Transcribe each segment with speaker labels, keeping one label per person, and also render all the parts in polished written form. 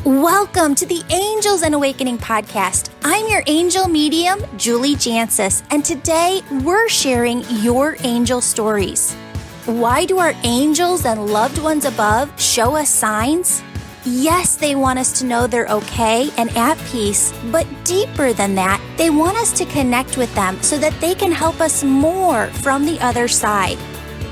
Speaker 1: Welcome to the Angels and Awakening podcast. I'm your angel medium, Julie Jancius, and today we're sharing your angel stories. Why do our angels and loved ones above show us signs? Yes, they want us to know they're okay and at peace, but deeper than that, they want us to connect with them so that they can help us more from the other side.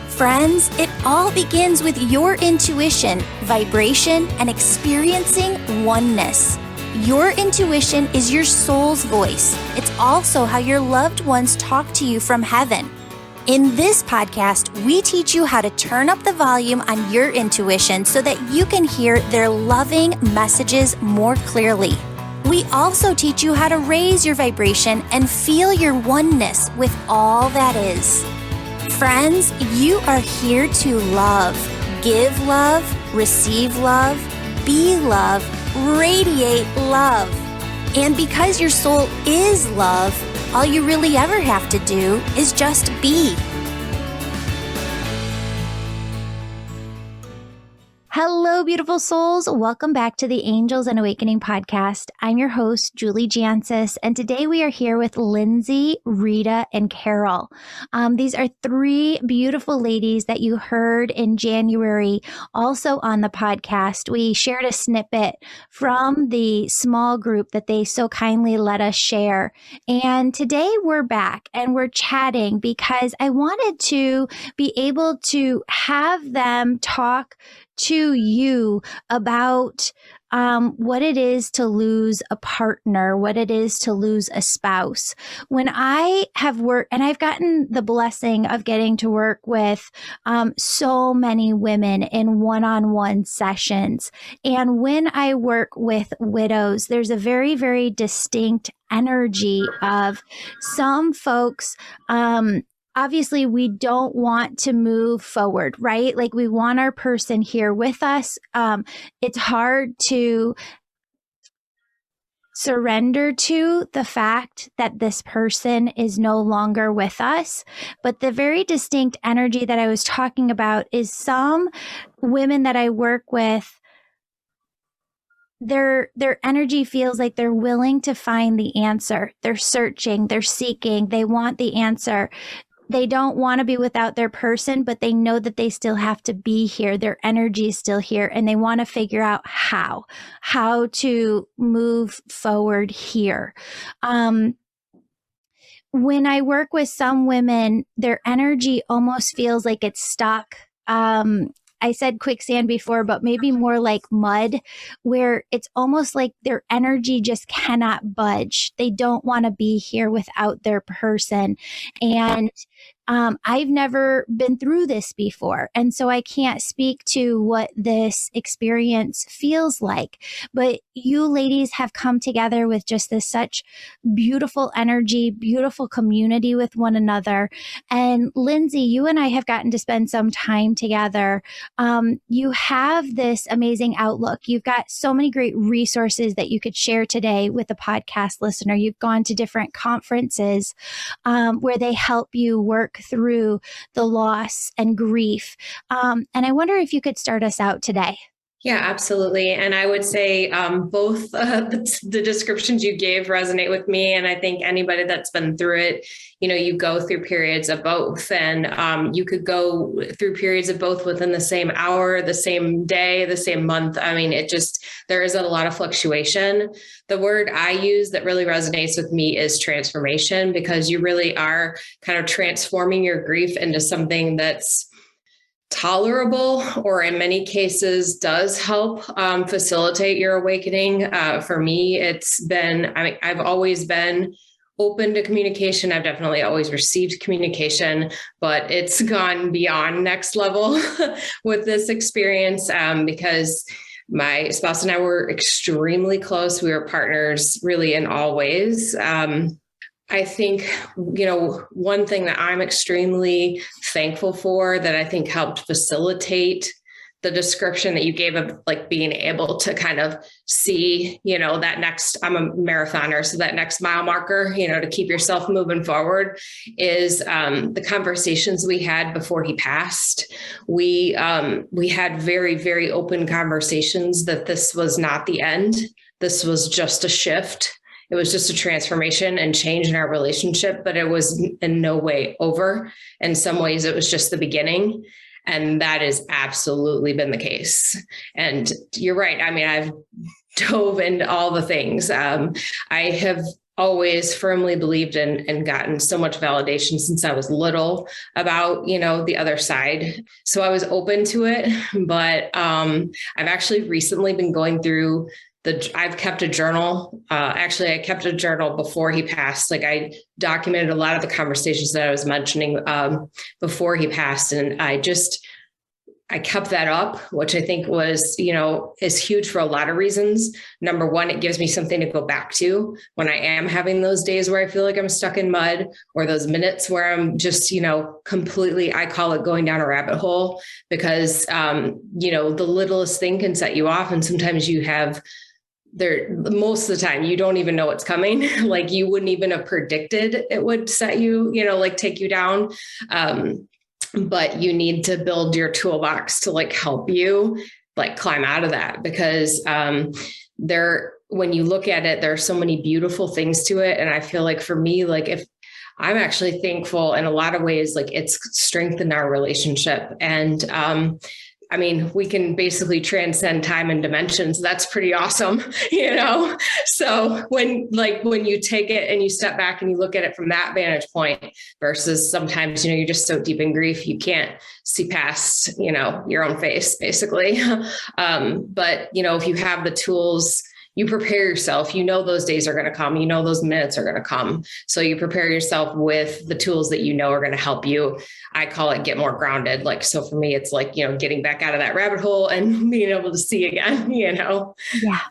Speaker 1: Friends, it all begins with your intuition, vibration, and experiencing oneness. Your intuition is your soul's voice. It's also how your loved ones talk to you from heaven. In this podcast, we teach you how to turn up the volume on your intuition so that you can hear their loving messages more clearly. We also teach you how to raise your vibration and feel your oneness with all that is. Friends, you are here to love, give love, receive love, be love, radiate love. And because your soul is love, all you really ever have to do is just be. Hello, beautiful souls. Welcome back to the Angels and Awakening podcast. I'm your host, Julie Jancius, and today we are here with Lindsay, Rita, and Carol. These are three beautiful ladies that you heard in January, also on the podcast. We shared a snippet from the small group that they so kindly let us share. And today we're back and we're chatting because I wanted to be able to have them talk to you about what it is to lose a partner, what it is to lose a spouse. When I have worked, and I've gotten the blessing of getting to work with so many women in one-on-one sessions. And when I work with widows, there's a very, very distinct energy of some folks, obviously, we don't want to move forward, right? Like we want our person here with us. It's hard to surrender to the fact that this person is no longer with us. But the very distinct energy that I was talking about is some women that I work with, their energy feels like they're willing to find the answer. They're searching, they're seeking, they want the answer. They don't want to be without their person, but they know that they still have to be here. Their energy is still here, and they want to figure out how to move forward here. When I work with some women, their energy almost feels like it's stuck. I said quicksand before, but maybe more like mud, where it's almost like their energy just cannot budge. They don't want to be here without their person. And I've never been through this before. And so I can't speak to what this experience feels like. But you ladies have come together with just this such beautiful energy, beautiful community with one another. And Lindsay, you and I have gotten to spend some time together. You have this amazing outlook. You've got so many great resources that you could share today with the podcast listener. You've gone to different conferences where they help you work through the loss and grief. And I wonder if you could start us out today.
Speaker 2: Yeah, absolutely. And I would say both the descriptions you gave resonate with me. And I think anybody that's been through it, you go through periods of both, and you could go through periods of both within the same hour, the same day, the same month. I mean, there is a lot of fluctuation. The word I use that really resonates with me is transformation, because you really are kind of transforming your grief into something that's tolerable, or in many cases does help facilitate your awakening. For me, I've always been open to communication. I've definitely always received communication, but it's gone beyond next level with this experience because my spouse and I were extremely close. We were partners really in all ways. I think, one thing that I'm extremely thankful for that I think helped facilitate the description that you gave of like being able to kind of see, that next, I'm a marathoner, so that next mile marker, to keep yourself moving forward is the conversations we had before he passed. We had very, very open conversations that this was not the end. This was just a shift. It was just a transformation and change in our relationship, but it was in no way over. In some ways, it was just the beginning. And that has absolutely been the case. And you're right. I mean, I've dove into all the things. I have always firmly believed in and gotten so much validation since I was little about, the other side. So I was open to it, but I've actually recently been going through I've kept a journal. Actually, I kept a journal before he passed. Like I documented a lot of the conversations that I was mentioning before he passed. And I kept that up, which I think was, is huge for a lot of reasons. Number one, it gives me something to go back to when I am having those days where I feel like I'm stuck in mud, or those minutes where I'm just, completely, I call it going down a rabbit hole, because, the littlest thing can set you off. And sometimes you have most of the time, you don't even know what's coming. Like you wouldn't even have predicted it would set you, like take you down. But you need to build your toolbox to like help you like climb out of that, because when you look at it, there are so many beautiful things to it. And I feel like for me, like if I'm actually thankful in a lot of ways, like it's strengthened our relationship. And I mean, we can basically transcend time and dimensions. That's pretty awesome, So when you take it and you step back and you look at it from that vantage point versus sometimes, you're just so deep in grief, you can't see past, your own face basically. But, if you have the tools, you prepare yourself, those days are going to come, those minutes are going to come. So you prepare yourself with the tools that are going to help you. I call it get more grounded. Like, so for me, it's like, getting back out of that rabbit hole and being able to see again,
Speaker 1: Yeah.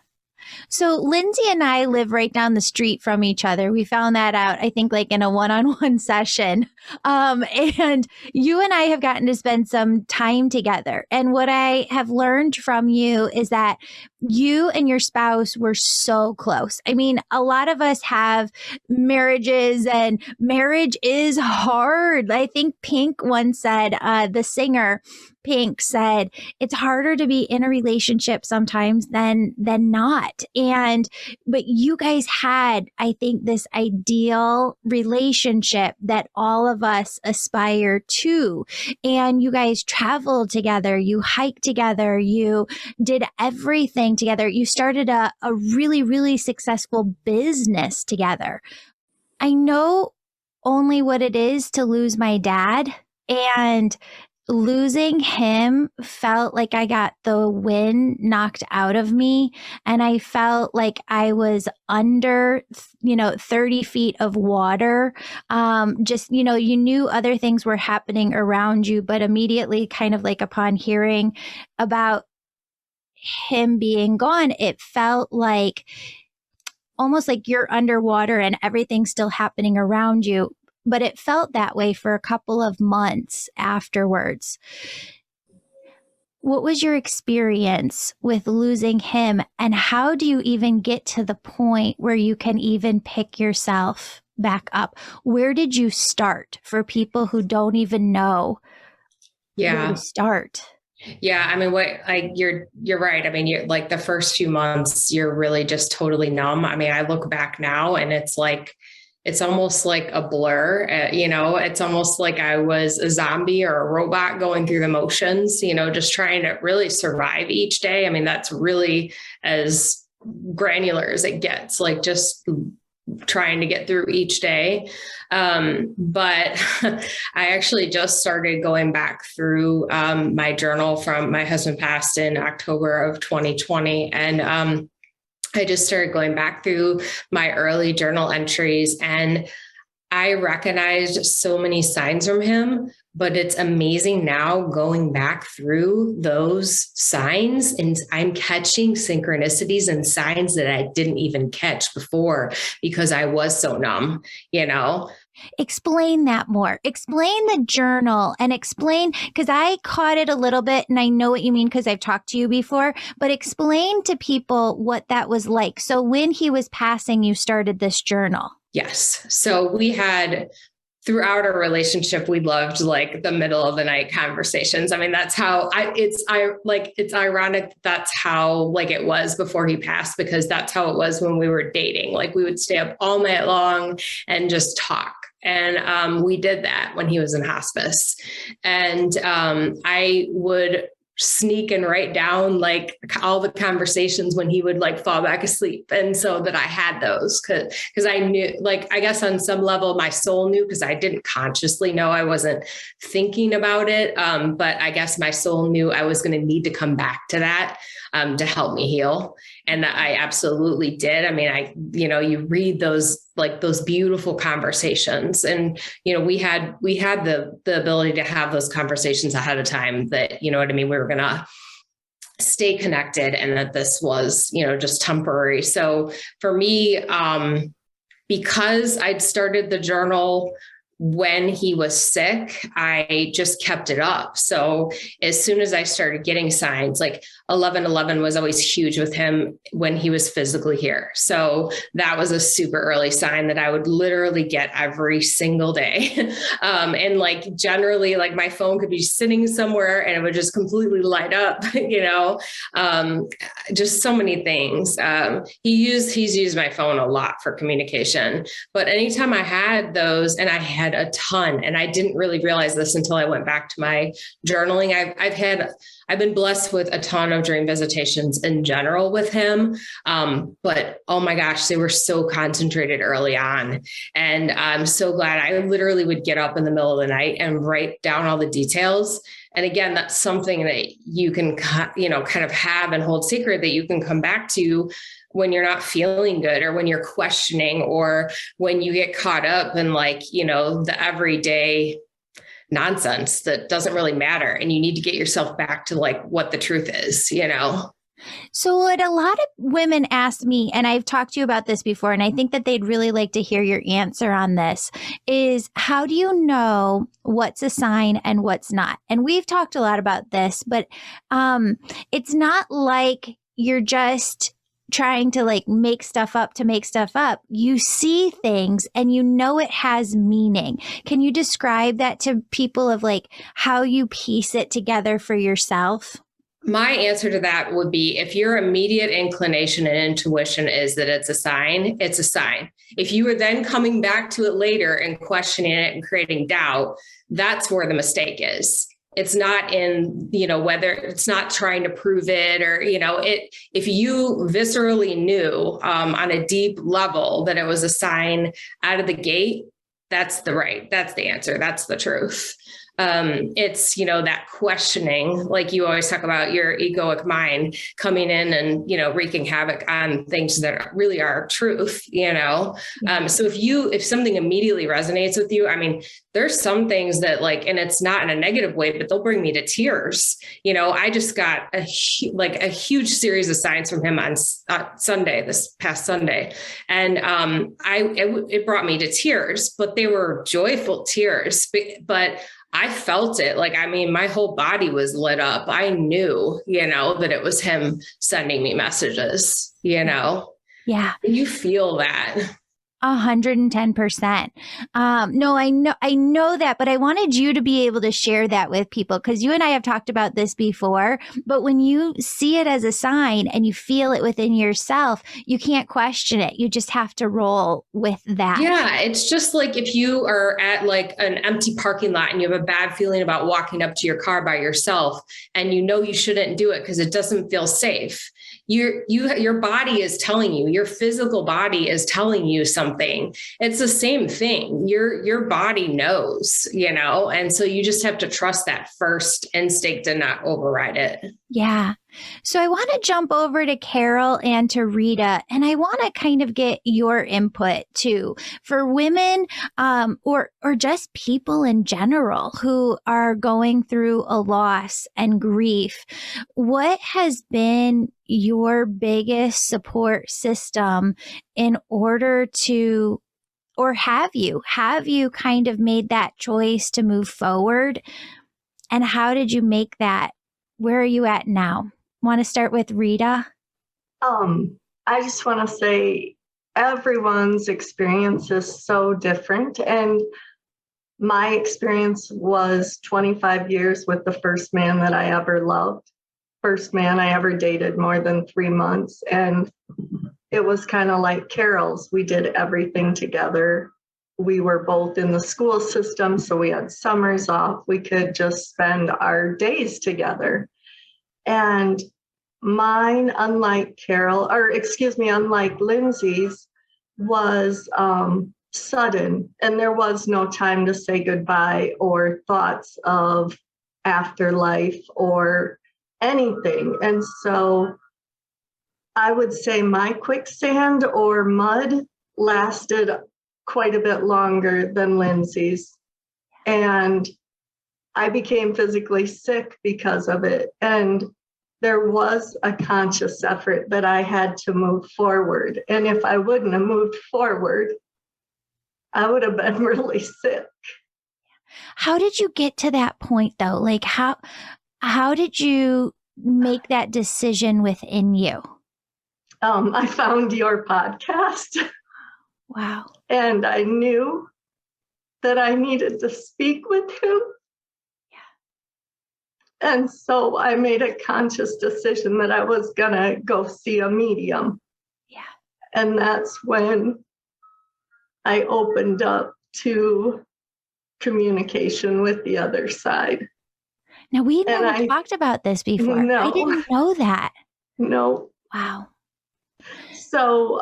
Speaker 1: So Lindsay and I live right down the street from each other. We found that out, I think, like in a one-on-one session. And you and I have gotten to spend some time together. And what I have learned from you is that you and your spouse were so close. I mean, a lot of us have marriages, and marriage is hard. I think Pink once said, the singer Pink said, it's harder to be in a relationship sometimes than not. But you guys had, I think, this ideal relationship that all of us aspire to. And you guys traveled together, you hiked together, you did everything together. You started a really, really successful business together. I know only what it is to lose my dad, and losing him felt like I got the wind knocked out of me, and I felt like I was under, 30 feet of water. You knew other things were happening around you, but immediately kind of like upon hearing about him being gone, it felt like almost like you're underwater and everything's still happening around you. But it felt that way for a couple of months afterwards. What was your experience with losing him, and how do you even get to the point where you can even pick yourself back up? Where did you start for people who don't even know where to start?
Speaker 2: Yeah. I mean, you're right. I mean, you're like the first few months, you're really just totally numb. I mean, I look back now and it's almost like a blur, it's almost like I was a zombie or a robot going through the motions, just trying to really survive each day. I mean, that's really as granular as it gets, like just trying to get through each day. But I actually just started going back through my journal from my husband passed in October of 2020. And I just started going back through my early journal entries, and I recognized so many signs from him, but it's amazing now going back through those signs, and I'm catching synchronicities and signs that I didn't even catch before because I was so numb,
Speaker 1: Explain that more. Explain the journal and explain, because I caught it a little bit and I know what you mean because I've talked to you before, but explain to people what that was like. So when he was passing, you started this journal.
Speaker 2: Yes. So we had, throughout our relationship, we loved like the middle of the night conversations. I mean, that's how it's ironic. That's how like it was before he passed, because that's how it was when we were dating. Like we would stay up all night long and just talk. And we did that when he was in hospice. And I would sneak and write down like all the conversations when he would like fall back asleep. And so that I had those because I knew, like, I guess on some level, my soul knew, because I didn't consciously know, I wasn't thinking about it. But I guess my soul knew I was going to need to come back to that to help me heal. And I absolutely did. I mean, you read those beautiful conversations, and, we had the ability to have those conversations ahead of time that, you know what I mean? We were going to stay connected, and that this was, just temporary. So for me, because I'd started the journal when he was sick, I just kept it up. So as soon as I started getting signs, like 11:11 was always huge with him when he was physically here. So that was a super early sign that I would literally get every single day. And like generally, like my phone could be sitting somewhere and it would just completely light up, just so many things. He's used my phone a lot for communication, but anytime I had those, and I had a ton, and I didn't really realize this until I went back to my journaling. I've been blessed with a ton of dream visitations in general with him. But oh my gosh, they were so concentrated early on. And I'm so glad. I literally would get up in the middle of the night and write down all the details. And again, that's something that you can, kind of have and hold secret, that you can come back to when you're not feeling good, or when you're questioning, or when you get caught up in the everyday nonsense that doesn't really matter. And you need to get yourself back to like what the truth is,
Speaker 1: So what a lot of women ask me, and I've talked to you about this before, and I think that they'd really like to hear your answer on this, is how do you know what's a sign and what's not? And we've talked a lot about this, but it's not like you're just trying to like make stuff up to make stuff up. You see things and it has meaning. Can you describe that to people of like how you piece it together for yourself?
Speaker 2: My answer to that would be, if your immediate inclination and intuition is that it's a sign, it's a sign. If you are then coming back to it later and questioning it and creating doubt, that's where the mistake is. It's not in, whether it's not trying to prove it or, if you viscerally knew on a deep level that it was a sign out of the gate, that's the answer. That's the truth. It's, that questioning, like you always talk about your egoic mind coming in and, wreaking havoc on things that really are truth, So if something immediately resonates with you, I mean, there's some things that and it's not in a negative way, but they'll bring me to tears. I just got a huge series of signs from him on Sunday, this past Sunday. And it brought me to tears, but they were joyful tears, but I felt it. My whole body was lit up. I knew, that it was him sending me messages, Yeah. You feel that.
Speaker 1: 110%. No, I know that, but I wanted you to be able to share that with people, because you and I have talked about this before, but when you see it as a sign and you feel it within yourself, you can't question it. You just have to roll with that.
Speaker 2: Yeah. It's just like if you are at an empty parking lot and you have a bad feeling about walking up to your car by yourself, and you shouldn't do it because it doesn't feel safe. Your body is telling you, your physical body is telling you something. It's the same thing. Your body knows, and so you just have to trust that first instinct and not override it.
Speaker 1: Yeah. So I want to jump over to Carol and to Rita, and I want to kind of get your input too for women, or just people in general who are going through a loss and grief. What has been your biggest support system in order to Or have you? Have you kind of made that choice to move forward? And how did you make that? Where are you at now? Want to start with Rita?
Speaker 3: I just want to say everyone's experience is so different. And my experience was 25 years with the first man that I ever loved, first man I ever dated more than 3 months. And it was kind of like Carol's. We did everything together. We were both in the school system, so we had summers off. We could just spend our days together. And mine, unlike Lindsay's, was sudden, and there was no time to say goodbye or thoughts of afterlife or anything. And so I would say my quicksand or mud lasted quite a bit longer than Lindsay's. And I became physically sick because of it. And there was a conscious effort that I had to move forward. And if I wouldn't have moved forward, I would have been really sick.
Speaker 1: How did you get to that point though? Like how did you make that decision within you?
Speaker 3: I found your podcast.
Speaker 1: Wow.
Speaker 3: And I knew that I needed to speak with him. Yeah. And so I made a conscious decision that I was going to go see a medium.
Speaker 1: Yeah.
Speaker 3: And that's when I opened up to communication with the other side.
Speaker 1: Now, we never talked about this before.
Speaker 3: No.
Speaker 1: I didn't know that.
Speaker 3: No.
Speaker 1: Wow.
Speaker 3: So,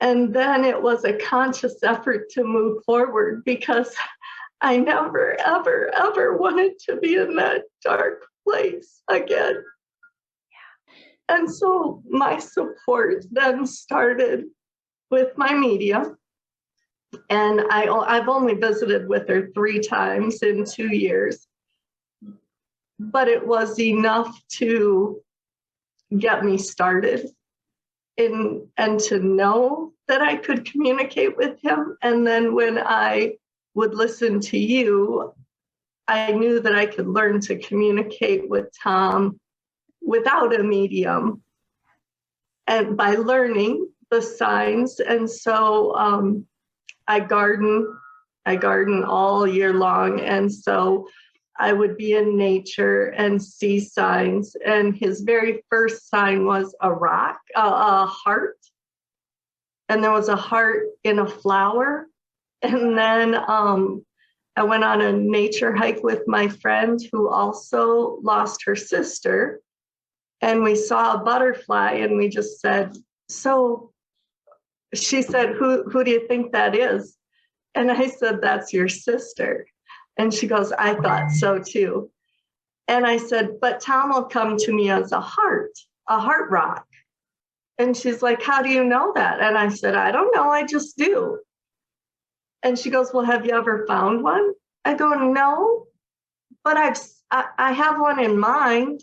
Speaker 3: and then it was a conscious effort to move forward because I never, ever, ever wanted to be in that dark place again. Yeah. And so my support then started with my medium. And I've only visited with her 3 times in 2 years. But it was enough to get me started and to know that I could communicate with him. And then when I would listen to you, I knew that I could learn to communicate with Tom without a medium and by learning the signs. And so I garden all year long. And so I would be in nature and see signs. And his very first sign was a rock, a heart. And there was a heart in a flower. And then I went on a nature hike with my friend who also lost her sister. And we saw a butterfly and we just said, so she said, who do you think that is? And I said, that's your sister. And she goes, I thought so too. And I said, but Tom will come to me as a heart rock. And she's like, how do you know that? And I said, I don't know, I just do. And she goes, well, have you ever found one? I go, no, but I have one in mind.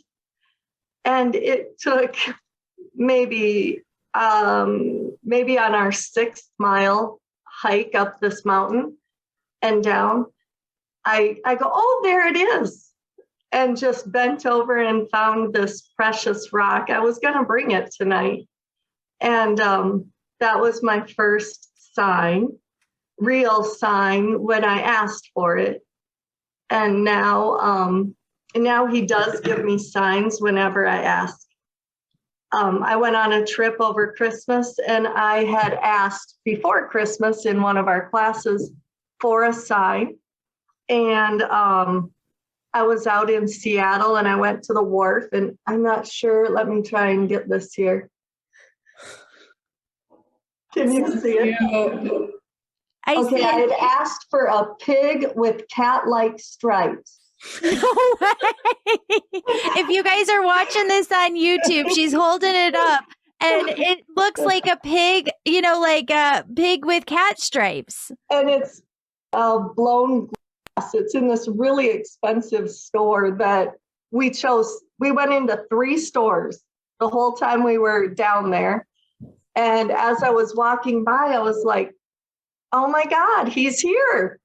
Speaker 3: And it took maybe on our 6th mile hike up this mountain and down, I go, oh, there it is. And just bent over and found this precious rock. I was going to bring it tonight. And that was my first sign, real sign when I asked for it. And now he does give me signs whenever I ask. I went on a trip over Christmas and I had asked before Christmas in one of our classes for a sign. And I was out in Seattle and I went to the wharf and I'm not sure. Let me try and get this here. Can you see it?
Speaker 1: I see
Speaker 3: I
Speaker 1: it.
Speaker 3: had asked for a pig with cat-like stripes.
Speaker 1: No way. If you guys are watching this on YouTube, she's holding it up and it looks like a pig, like a pig with cat stripes.
Speaker 3: And it's blown glass. It's in this really expensive store that we chose. We went into 3 stores the whole time we were down there. And as I was walking by, I was like, oh my God, he's here.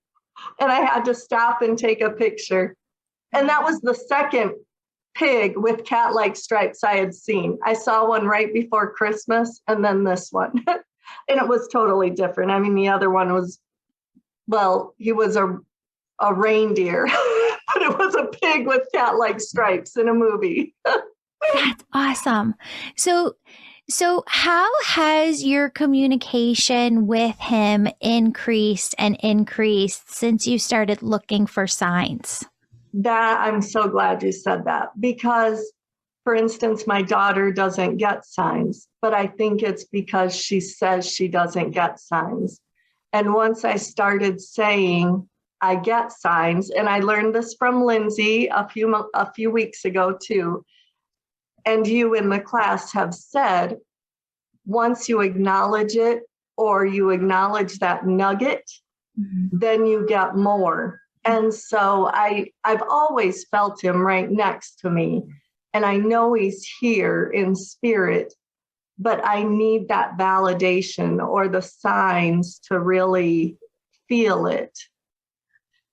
Speaker 3: And I had to stop and take a picture. And that was the second pig with cat-like stripes I had seen. I saw one right before Christmas and then this one. And it was totally different. I mean, the other one was, well, he was a reindeer, but it was a pig with cat-like stripes in a movie.
Speaker 1: That's awesome. So how has your communication with him increased since you started looking for signs?
Speaker 3: That I'm so glad you said that, because, for instance, my daughter doesn't get signs, but I think it's because she says she doesn't get signs. And once I started saying I get signs, and I learned this from Lindsay a few weeks ago too, and you in the class have said, once you acknowledge it or you acknowledge that nugget, then you get more. And so I've always felt him right next to me, and I know he's here in spirit, but I need that validation or the signs to really feel it.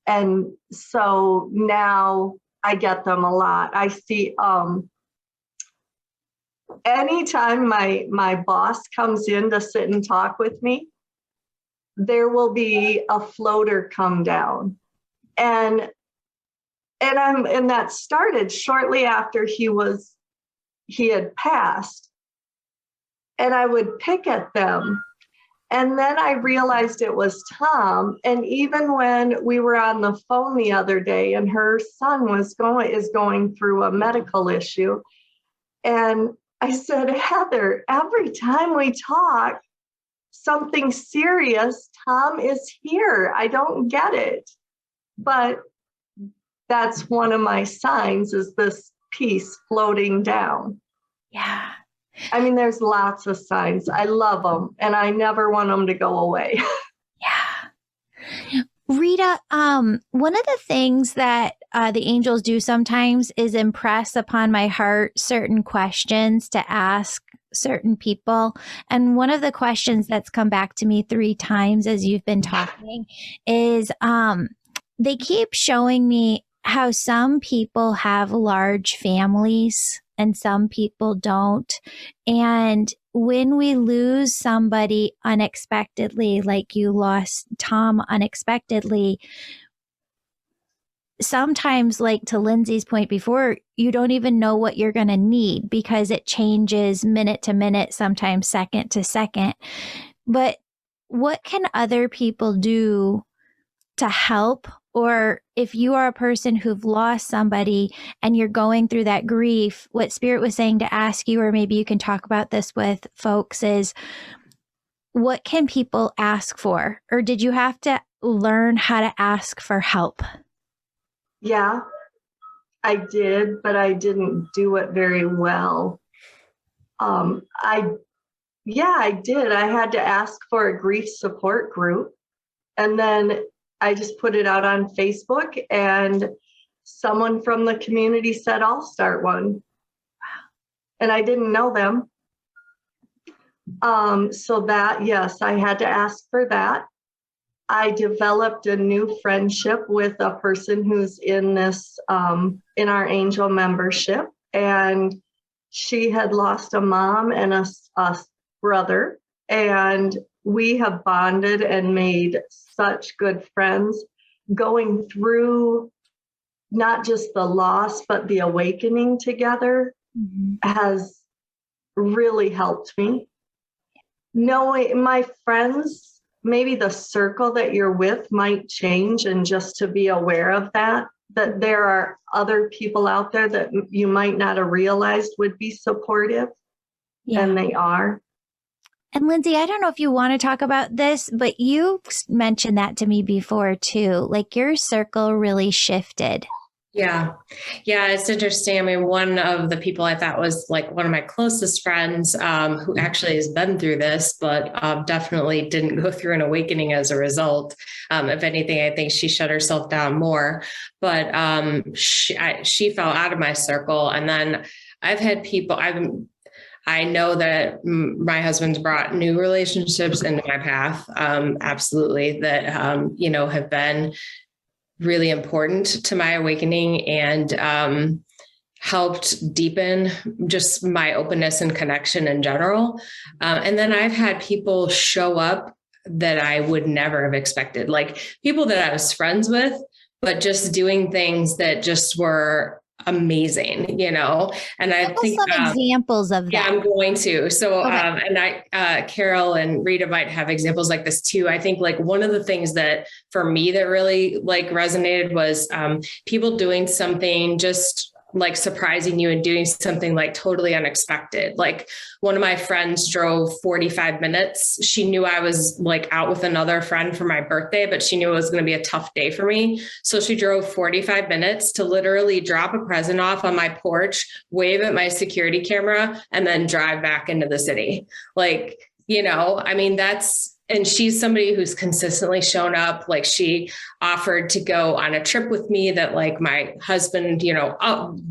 Speaker 3: And so now I get them a lot. I see, anytime my boss comes in to sit and talk with me, there will be a floater come down. And that started shortly after he had passed. And I would pick at them. And then I realized it was Tom. And even when we were on the phone the other day, and her son is going through a medical issue, and I said, Heather, every time we talk something serious, Tom is here. I don't get it. But that's one of my signs, is this piece floating down.
Speaker 1: Yeah.
Speaker 3: I mean, there's lots of signs. I love them, and I never want them to go away.
Speaker 1: Yeah. Rita, one of the things that the angels do sometimes is impress upon my heart certain questions to ask certain people. And one of the questions that's come back to me 3 times as you've been talking is, they keep showing me how some people have large families and some people don't. And when we lose somebody unexpectedly, like you lost Tom unexpectedly, sometimes, like to Lindsay's point before, you don't even know what you're going to need because it changes minute to minute, sometimes second to second. But what can other people do to help? Or if you are a person who've lost somebody and you're going through that grief, what Spirit was saying to ask you, or maybe you can talk about this with folks, is what can people ask for? Or did you have to learn how to ask for help?
Speaker 3: Yeah, I did, but I didn't do it very well. I did. I had to ask for a grief support group, and then I just put it out on Facebook, and someone from the community said, I'll start one. Wow. And I didn't know them. So that, yes, I had to ask for that. I developed a new friendship with a person who's in this, in our angel membership, and she had lost a mom and a brother, and we have bonded and made such good friends, going through not just the loss, but the awakening together has really helped me. Knowing my friends, maybe the circle that you're with might change, and just to be aware of that there are other people out there that you might not have realized would be supportive, and they are.
Speaker 1: And Lindsay, I don't know if you want to talk about this, but you mentioned that to me before too. Like your circle really shifted.
Speaker 2: Yeah. It's interesting. I mean, one of the people I thought was like one of my closest friends, who actually has been through this, but definitely didn't go through an awakening as a result. If anything, I think she shut herself down more, but she fell out of my circle. And then I've had people, I know that my husband's brought new relationships into my path. Absolutely. That, you know, have been really important to my awakening and helped deepen just my openness and connection in general. And then I've had people show up that I would never have expected, like people that I was friends with, but just doing things that just were amazing, you know. And I think
Speaker 1: some examples of that.
Speaker 2: Yeah, I'm going to. So, and Carol and Rita might have examples like this too. I think like one of the things that for me that really like resonated was people doing something just like surprising you and doing something like totally unexpected. Like one of my friends drove 45 minutes. She knew I was like out with another friend for my birthday, but she knew it was going to be a tough day for me. So she drove 45 minutes to literally drop a present off on my porch, wave at my security camera, and then drive back into the city. Like, you know, I mean, and she's somebody who's consistently shown up. Like she offered to go on a trip with me that like my husband, you know,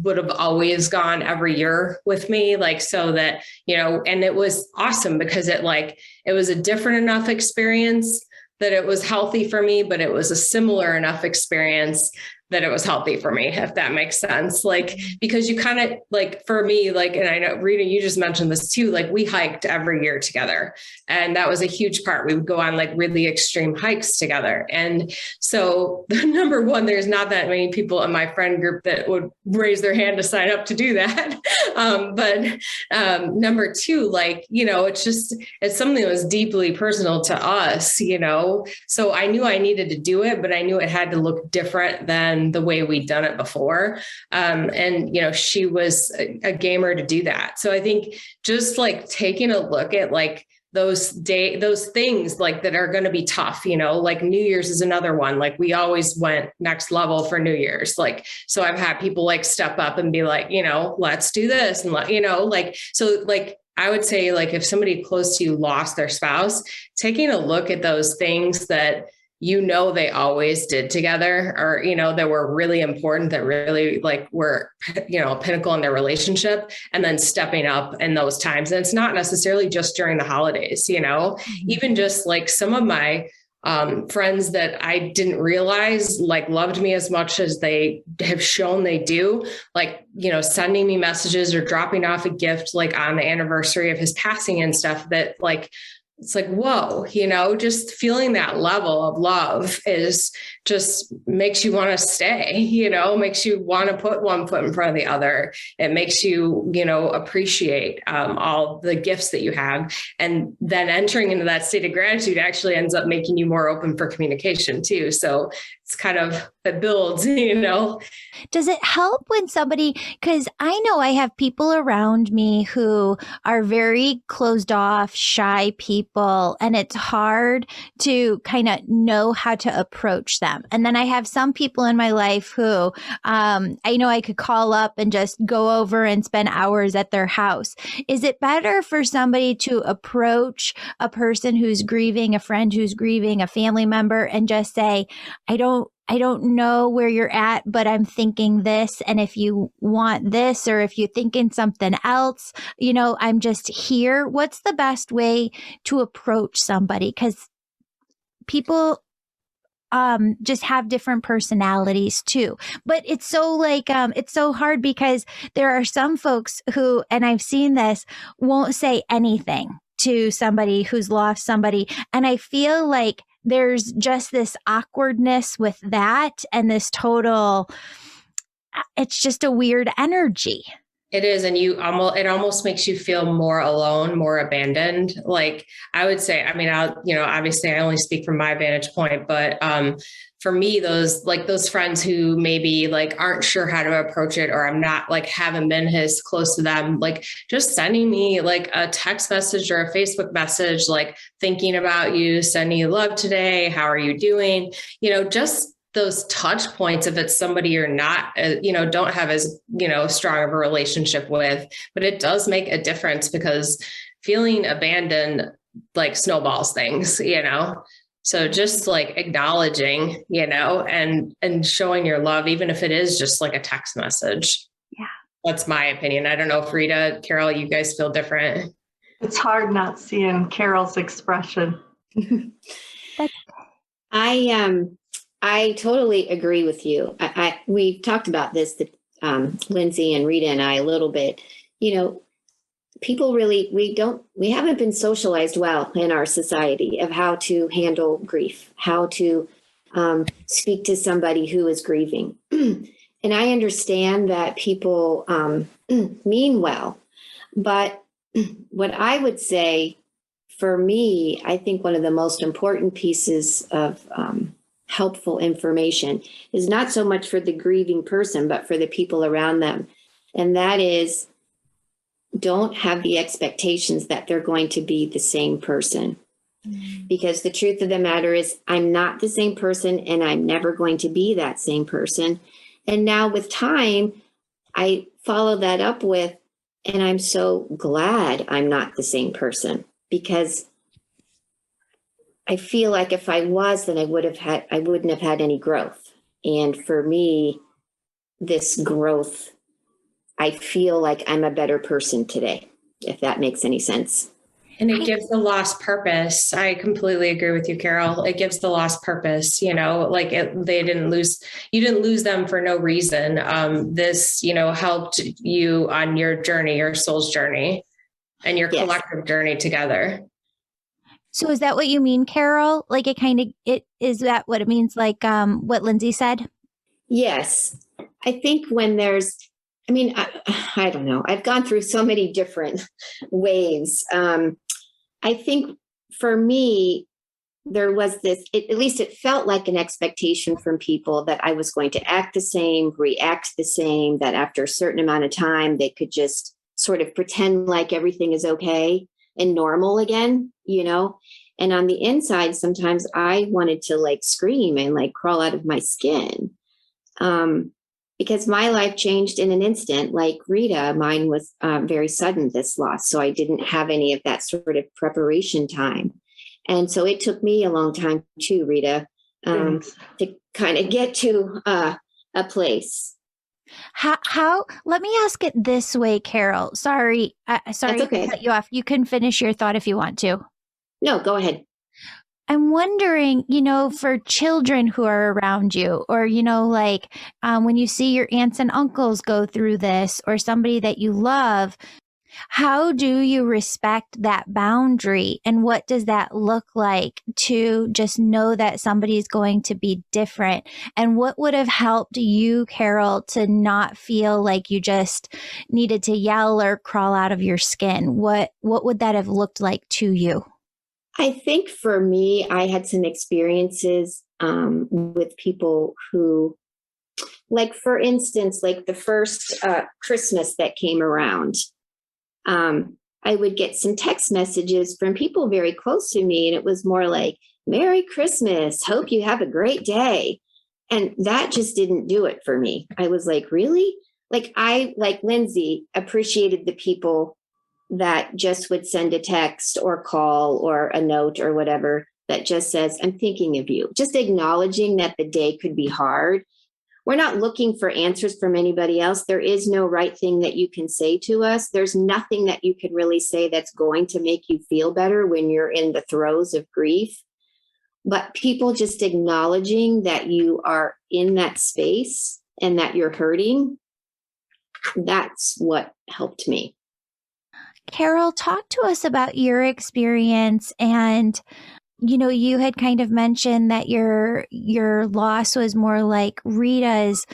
Speaker 2: would have always gone every year with me. Like, so that, you know, and it was awesome because it was a different enough experience that it was healthy for me, but it was a similar enough experience that it was healthy for me, if that makes sense. Like, because you kind of like, for me, like, and I know Rita, you just mentioned this too, like we hiked every year together. And that was a huge part. We would go on like really extreme hikes together. And so number one, there's not that many people in my friend group that would raise their hand to sign up to do that. But number two, like, you know, it's something that was deeply personal to us, you know? So I knew I needed to do it, but I knew it had to look different than the way we'd done it before. And, you know, she was a gamer to do that. So I think just like taking a look at like those things like that are going to be tough, you know, like New Year's is another one. Like we always went next level for New Year's. Like, so I've had people like step up and be like, you know, let's do this. And you know, like, so like, I would say like if somebody close to you lost their spouse, taking a look at those things that you know, they always did together or, you know, that were really important, that really like were, you know, a pinnacle in their relationship and then stepping up in those times. And it's not necessarily just during the holidays, you know, even just like some of my friends that I didn't realize like loved me as much as they have shown they do, like, you know, sending me messages or dropping off a gift like on the anniversary of his passing and stuff that like, it's like, whoa, you know, just feeling that level of love is just makes you want to stay, you know, makes you want to put one foot in front of the other. It makes you, you know, appreciate all the gifts that you have. And then entering into that state of gratitude actually ends up making you more open for communication too. So it's kind of, it builds, you know.
Speaker 1: Does it help when somebody, because I know I have people around me who are very closed off, shy people, and it's hard to kind of know how to approach them. And then I have some people in my life who I know I could call up and just go over and spend hours at their house. Is it better for somebody to approach a person who's grieving, a friend who's grieving, a family member, and just say, I don't know where you're at, but I'm thinking this. And if you want this, or if you're thinking something else, you know, I'm just here. What's the best way to approach somebody? Because people just have different personalities too. But it's so like, it's so hard because there are some folks who, and I've seen this, won't say anything to somebody who's lost somebody. And I feel like there's just this awkwardness with that and this total, it's just a weird energy.
Speaker 2: It is. And it almost makes you feel more alone, more abandoned. Like I would say, I mean, obviously I only speak from my vantage point, but for me, those friends who maybe like aren't sure how to approach it, or I'm not like haven't been as close to them, like just sending me like a text message or a Facebook message, like thinking about you, sending you love today. How are you doing? You know, just those touch points, if it's somebody you're not, don't have as, strong of a relationship with, but it does make a difference because feeling abandoned like snowballs things, So just like acknowledging, and showing your love, even if it is just like a text message.
Speaker 1: Yeah.
Speaker 2: That's my opinion. I don't know if Rita, Carol, you guys feel different.
Speaker 3: It's hard not seeing Carol's expression.
Speaker 4: I totally agree with you. We talked about this, Lindsay and Rita and I, a little bit. People really, we haven't been socialized well in our society of how to handle grief, how to speak to somebody who is grieving. And I understand that people mean well, but what I would say for me, I think one of the most important pieces of helpful information is not so much for the grieving person, but for the people around them. And that is, don't have the expectations that they're going to be the same person. Because the truth of the matter is, I'm not the same person and I'm never going to be that same person. And now with time, I follow that up with, and I'm so glad I'm not the same person, because I feel like if I was, then I wouldn't have had any growth. And for me, this growth, I feel like I'm a better person today, if that makes any sense.
Speaker 2: And it gives the lost purpose. I completely agree with you, Carol. It gives the lost purpose, they didn't lose, you didn't lose them for no reason. This, helped you on your journey, your soul's journey, and your collective journey together.
Speaker 1: So is that what you mean, Carol? Like is that what it means? Like what Lindsay said?
Speaker 4: Yes. I think when I don't know. I've gone through so many different waves. I think for me, there was this, at least it felt like an expectation from people that I was going to act the same, react the same, that after a certain amount of time, they could just sort of pretend like everything is okay and normal again, And on the inside, sometimes I wanted to scream and crawl out of my skin. Because my life changed in an instant. Like Rita, mine was very sudden, this loss. So I didn't have any of that sort of preparation time. And so it took me a long time too, Rita, to kind of get to a place.
Speaker 1: How, let me ask it this way, Carol. Sorry to cut you off. You can finish your thought if you want to.
Speaker 4: No, go ahead.
Speaker 1: I'm wondering, for children who are around you, or, when you see your aunts and uncles go through this, or somebody that you love, how do you respect that boundary? And what does that look like to just know that somebody's going to be different? And what would have helped you, Carol, to not feel like you just needed to yell or crawl out of your skin? What would that have looked like to you?
Speaker 4: I think for me, I had some experiences with people who, for instance, the first Christmas that came around, I would get some text messages from people very close to me. And it was more like, Merry Christmas, hope you have a great day. And that just didn't do it for me. I was like, really? I, like Lindsay, appreciated the people that just would send a text or call or a note or whatever that just says, I'm thinking of you. Just acknowledging that the day could be hard. We're not looking for answers from anybody else. There is no right thing that you can say to us. There's nothing that you can really say that's going to make you feel better when you're in the throes of grief. But people just acknowledging that you are in that space and that you're hurting, that's what helped me.
Speaker 1: Carol, talk to us about your experience. And, you had kind of mentioned that your loss was more like Rita's.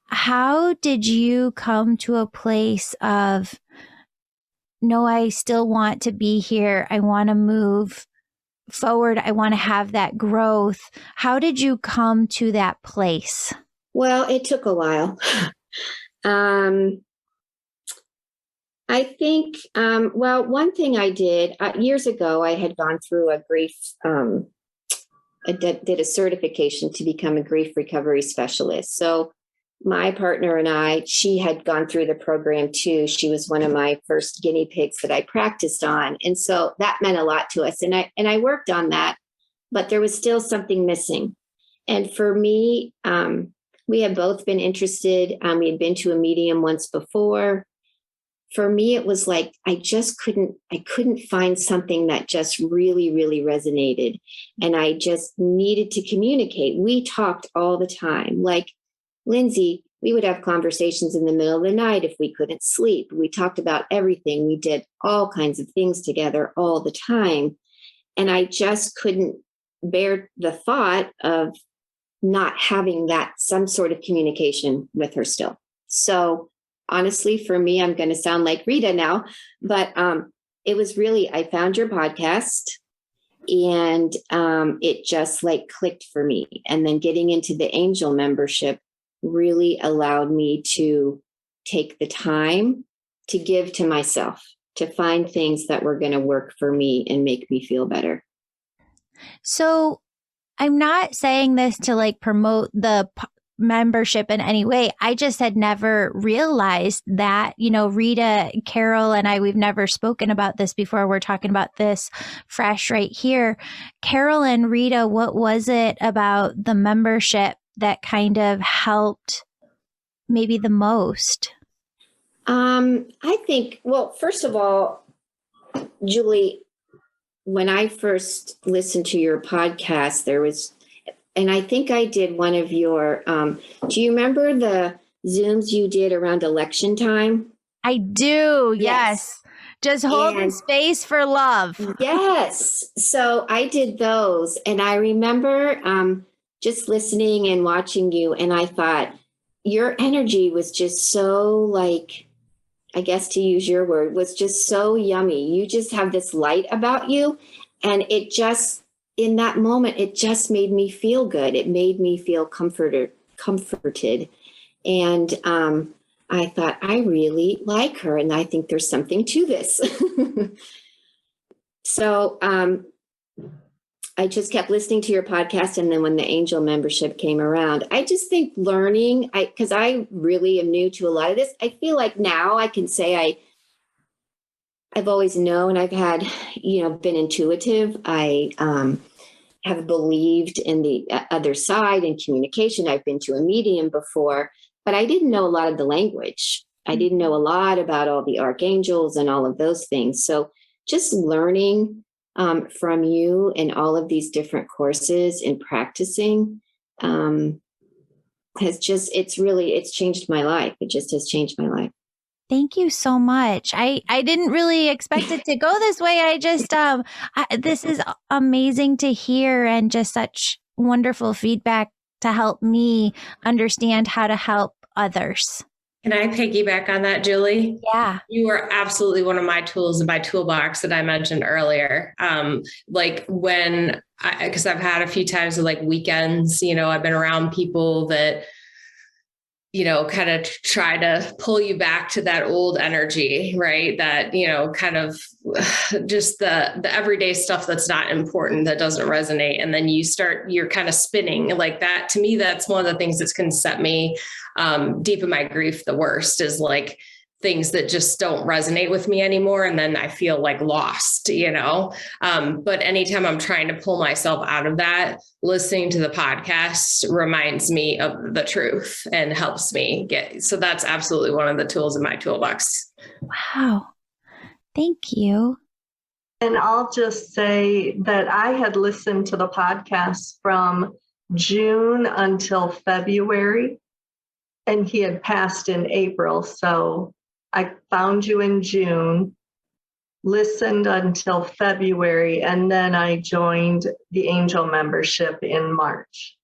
Speaker 1: How did you come to a place of, no, I still want to be here. I want to move forward. I want to have that growth. How did you come to that place?
Speaker 4: Well, it took a while. I think, one thing I did years ago, I had gone through a grief, I did a certification to become a grief recovery specialist. So my partner and she had gone through the program too. She was one of my first guinea pigs that I practiced on. And so that meant a lot to us. And I worked on that, but there was still something missing. And for me, we had both been interested. We had been to a medium once before. For me, it was like, I couldn't find something that just really, really resonated. And I just needed to communicate. We talked all the time. Like Lindsay, we would have conversations in the middle of the night if we couldn't sleep. We talked about everything. We did all kinds of things together all the time. And I just couldn't bear the thought of not having that some sort of communication with her still. So honestly, for me, I'm going to sound like Rita now, but it was really, I found your podcast and it just like clicked for me. And then getting into the Angel membership really allowed me to take the time to give to myself, to find things that were going to work for me and make me feel better.
Speaker 1: So I'm not saying this to like promote the membership in any way. I just had never realized that, Rita, Carol, and I, we've never spoken about this before. We're talking about this fresh right here. Carol and Rita, what was it about the membership that kind of helped maybe the most?
Speaker 4: I think, well, first of all, Julie, when I first listened to your podcast, there was, and I think I did one of your, do you remember the Zooms you did around election time?
Speaker 1: I do. Yes. Just holding space for love.
Speaker 4: Yes. So I did those. And I remember just listening and watching you. And I thought your energy was just so like, I guess to use your word, was just so yummy. You just have this light about you. And it just, in that moment, it just made me feel good. It made me feel comforted. And I thought, I really like her. And I think there's something to this. So I just kept listening to your podcast. And then when the Angel membership came around, I just think learning, because I really am new to a lot of this. I feel like now I can say I've always known, I've had, been intuitive. I have believed in the other side and communication. I've been to a medium before, but I didn't know a lot of the language. I didn't know a lot about all the archangels and all of those things. So just learning from you and all of these different courses and practicing it's changed my life. It just has changed my life.
Speaker 1: Thank you so much. I didn't really expect it to go this way. I just, this is amazing to hear and just such wonderful feedback to help me understand how to help others.
Speaker 2: Can I piggyback on that, Julie?
Speaker 1: Yeah.
Speaker 2: You are absolutely one of my tools in my toolbox that I mentioned earlier. Because I've had a few times of like weekends, I've been around people that, kind of try to pull you back to that old energy, right? That, kind of just the everyday stuff that's not important, that doesn't resonate. And then you're kind of spinning like that. To me, that's one of the things that's going to set me deep in my grief the worst, is like things that just don't resonate with me anymore. And then I feel like lost, but anytime I'm trying to pull myself out of that, listening to the podcast reminds me of the truth and helps me so that's absolutely one of the tools in my toolbox.
Speaker 1: Wow. Thank you.
Speaker 3: And I'll just say that I had listened to the podcast from June until February, and he had passed in April. So I found you in June, listened until February, and then I joined the Angel membership in March.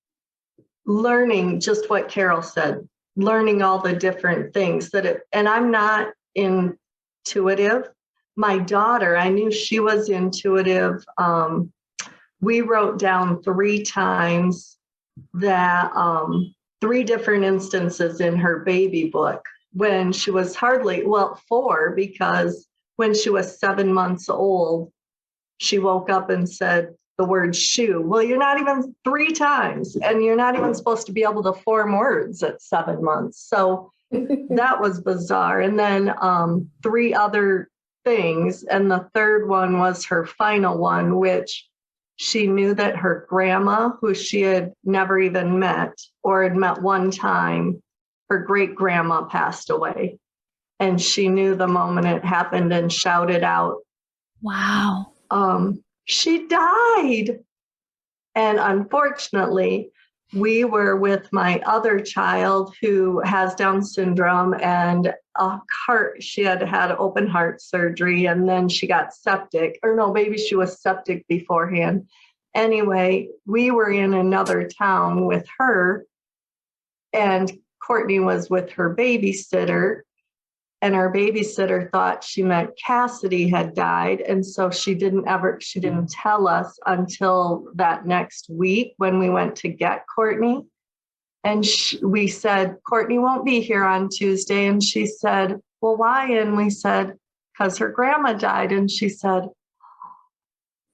Speaker 3: Learning just what Carol said, learning all the different things and I'm not intuitive. My daughter, I knew she was intuitive. We wrote down 3 times that 3 different instances in her baby book when she was 4, because when she was 7 months old, she woke up and said the word shoe. Well, you're not even 3 times, and you're not even supposed to be able to form words at 7 months. So that was bizarre. And then 3 other things. And the third one was her final one, which she knew that her grandma, who she had never even met or had met one time, her great grandma passed away. And she knew the moment it happened and shouted out,
Speaker 1: Wow.
Speaker 3: She died. And unfortunately, we were with my other child who has Down syndrome and she had had open heart surgery, and then she got septic, or no, maybe she was septic beforehand. Anyway, we were in another town with her, and Courtney was with her babysitter, and our babysitter thought she meant Cassidy had died. And so she didn't tell us until that next week when we went to get Courtney. And we said, Courtney won't be here on Tuesday. And she said, well, why? And we said, because her grandma died. And she said,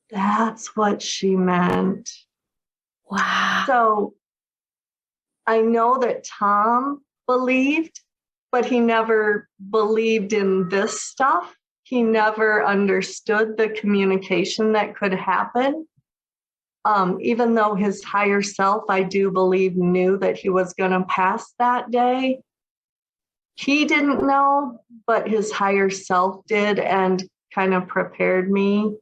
Speaker 3: that's what she meant.
Speaker 1: Wow.
Speaker 3: So I know that Tom believed, but he never believed in this stuff. He never understood the communication that could happen. Even though his higher self, I do believe, knew that he was going to pass that day. He didn't know, but his higher self did, and kind of prepared me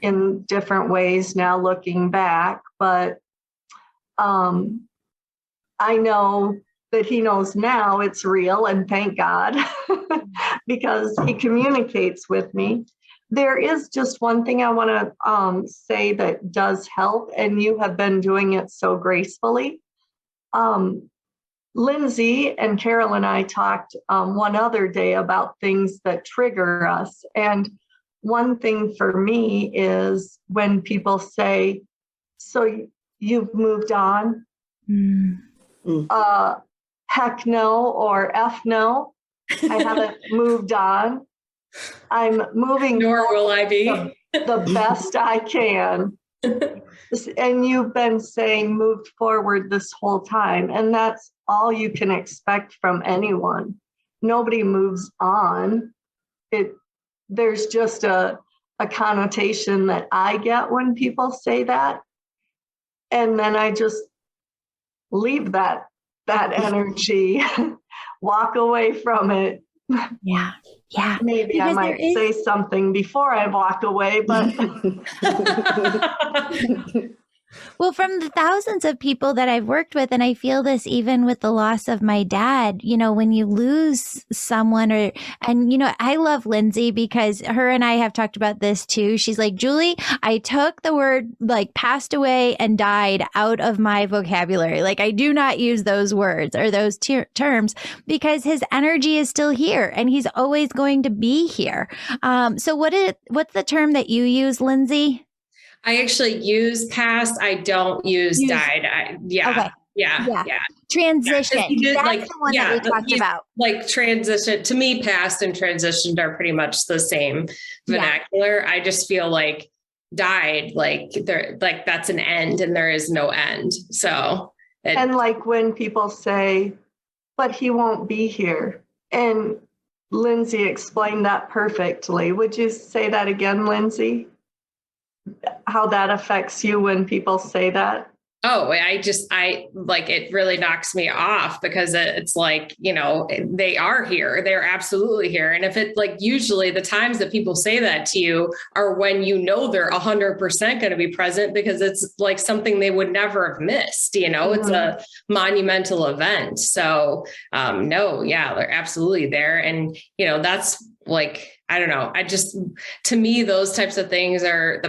Speaker 3: in different ways now looking back. But I know that he knows now it's real, and thank God, because he communicates with me. There is just one thing I want to say that does help, and you have been doing it so gracefully. Lindsay and Carol and I talked one other day about things that trigger us. And one thing for me is when people say, so you've moved on? Heck no, or F no, I haven't moved on. I'm moving.
Speaker 2: Nor will I be.
Speaker 3: The best I can. And you've been saying moved forward this whole time. And that's all you can expect from anyone. Nobody moves on. There's just a connotation that I get when people say that. And then I just leave that energy, walk away from it.
Speaker 1: Yeah.
Speaker 3: Maybe
Speaker 1: Because
Speaker 3: I might say something before I walk away, but
Speaker 1: Well, from the thousands of people that I've worked with, and I feel this even with the loss of my dad, when you lose someone I love Lindsay because her and I have talked about this too. She's like, Julie, I took the word like passed away and died out of my vocabulary. Like I do not use those words or those terms because his energy is still here and he's always going to be here. So what's the term that you use, Lindsay?
Speaker 2: I actually use past. I don't use died.
Speaker 1: Okay.
Speaker 2: Yeah.
Speaker 1: Transition.
Speaker 2: Yeah,
Speaker 1: that's the one that we talked about.
Speaker 2: Like transition. To me, past and transitioned are pretty much the same vernacular. I just feel like died, like that's an end and there is no end. So.
Speaker 3: And like when people say, but he won't be here. And Lindsay explained that perfectly. Would you say that again, Lindsay? How that affects you when people say that?
Speaker 2: Oh, I like, it really knocks me off because it's like, they are here. They're absolutely here. And if it like, usually the times that people say that to you are when, they're 100% going to be present because it's like something they would never have missed, it's a monumental event. So, no, yeah, they're absolutely there. And, that's like, I don't know. To me, those types of things are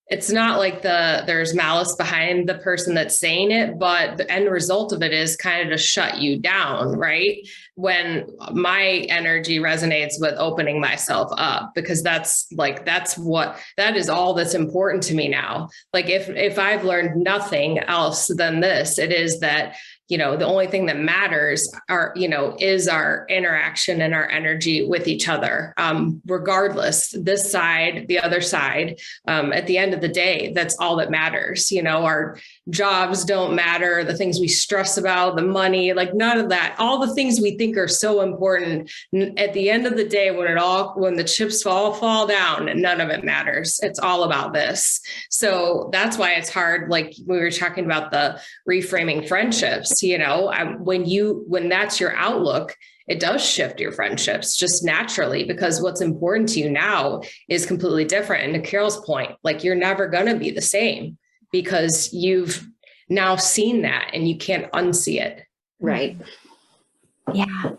Speaker 2: it's not like there's malice behind the person that's saying it, but the end result of it is kind of to shut you down, right? When my energy resonates with opening myself up, because that is all that's important to me now. Like if I've learned nothing else than this, it is that the only thing that matters is our interaction and our energy with each other. Regardless, this side, the other side, at the end of the day, that's all that matters. Our jobs don't matter, the things we stress about, the money, like none of that, all the things we think are so important. At the end of the day, when the chips fall down, none of it matters. It's all about this. So that's why it's hard. Like we were talking about the reframing friendships, when that's your outlook, it does shift your friendships just naturally, because what's important to you now is completely different. And to Carol's point, like you're never going to be the same because you've now seen that and you can't unsee it.
Speaker 4: Right.
Speaker 1: Yeah.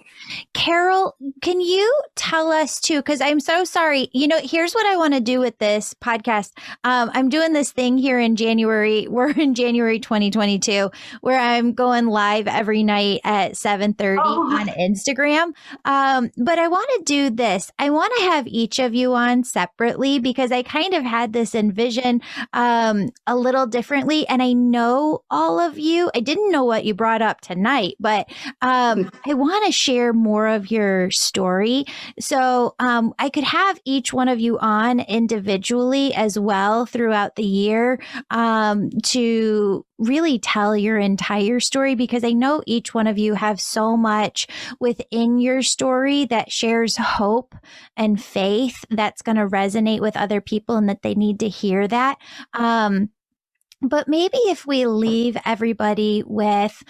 Speaker 1: Carol, can you tell us too, because I'm so sorry, here's what I want to do with this podcast. I'm doing this thing here in January. We're in January 2022, where I'm going live every night at 7:30 on Instagram. But I want to do this. I want to have each of you on separately, because I kind of had this envision a little differently. And I know all of you, I didn't know what you brought up tonight, but I want to share more of your story. So I could have each one of you on individually as well throughout the year to really tell your entire story, because I know each one of you have so much within your story that shares hope and faith that's going to resonate with other people and that they need to hear that. But maybe if we leave everybody with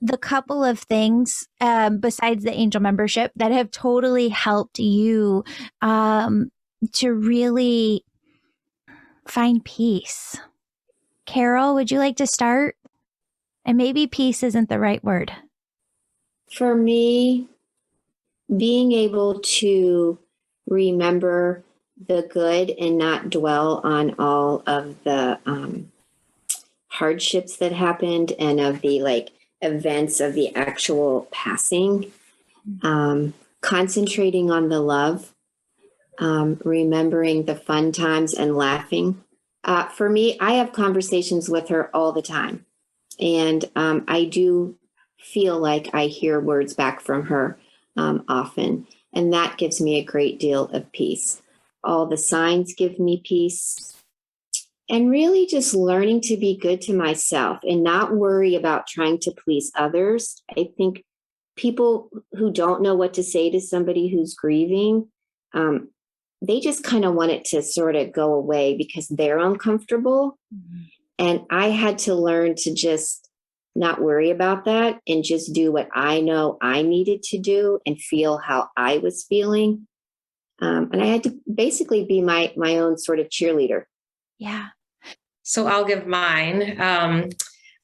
Speaker 1: the couple of things besides the angel membership that have totally helped you to really find peace. Carol, would you like to start? And maybe peace isn't the right word.
Speaker 4: For me, being able to remember the good and not dwell on all of the hardships that happened and of the events of the actual passing, concentrating on the love, remembering the fun times and laughing. For me, I have conversations with her all the time. And I do feel like I hear words back from her often. And that gives me a great deal of peace. All the signs give me peace. And really just learning to be good to myself and not worry about trying to please others. I think people who don't know what to say to somebody who's grieving, they just kind of want it to sort of go away because they're uncomfortable. Mm-hmm. And I had to learn to just not worry about that and just do what I know I needed to do and feel how I was feeling. And I had to basically be my own sort of cheerleader.
Speaker 1: Yeah.
Speaker 2: So I'll give mine.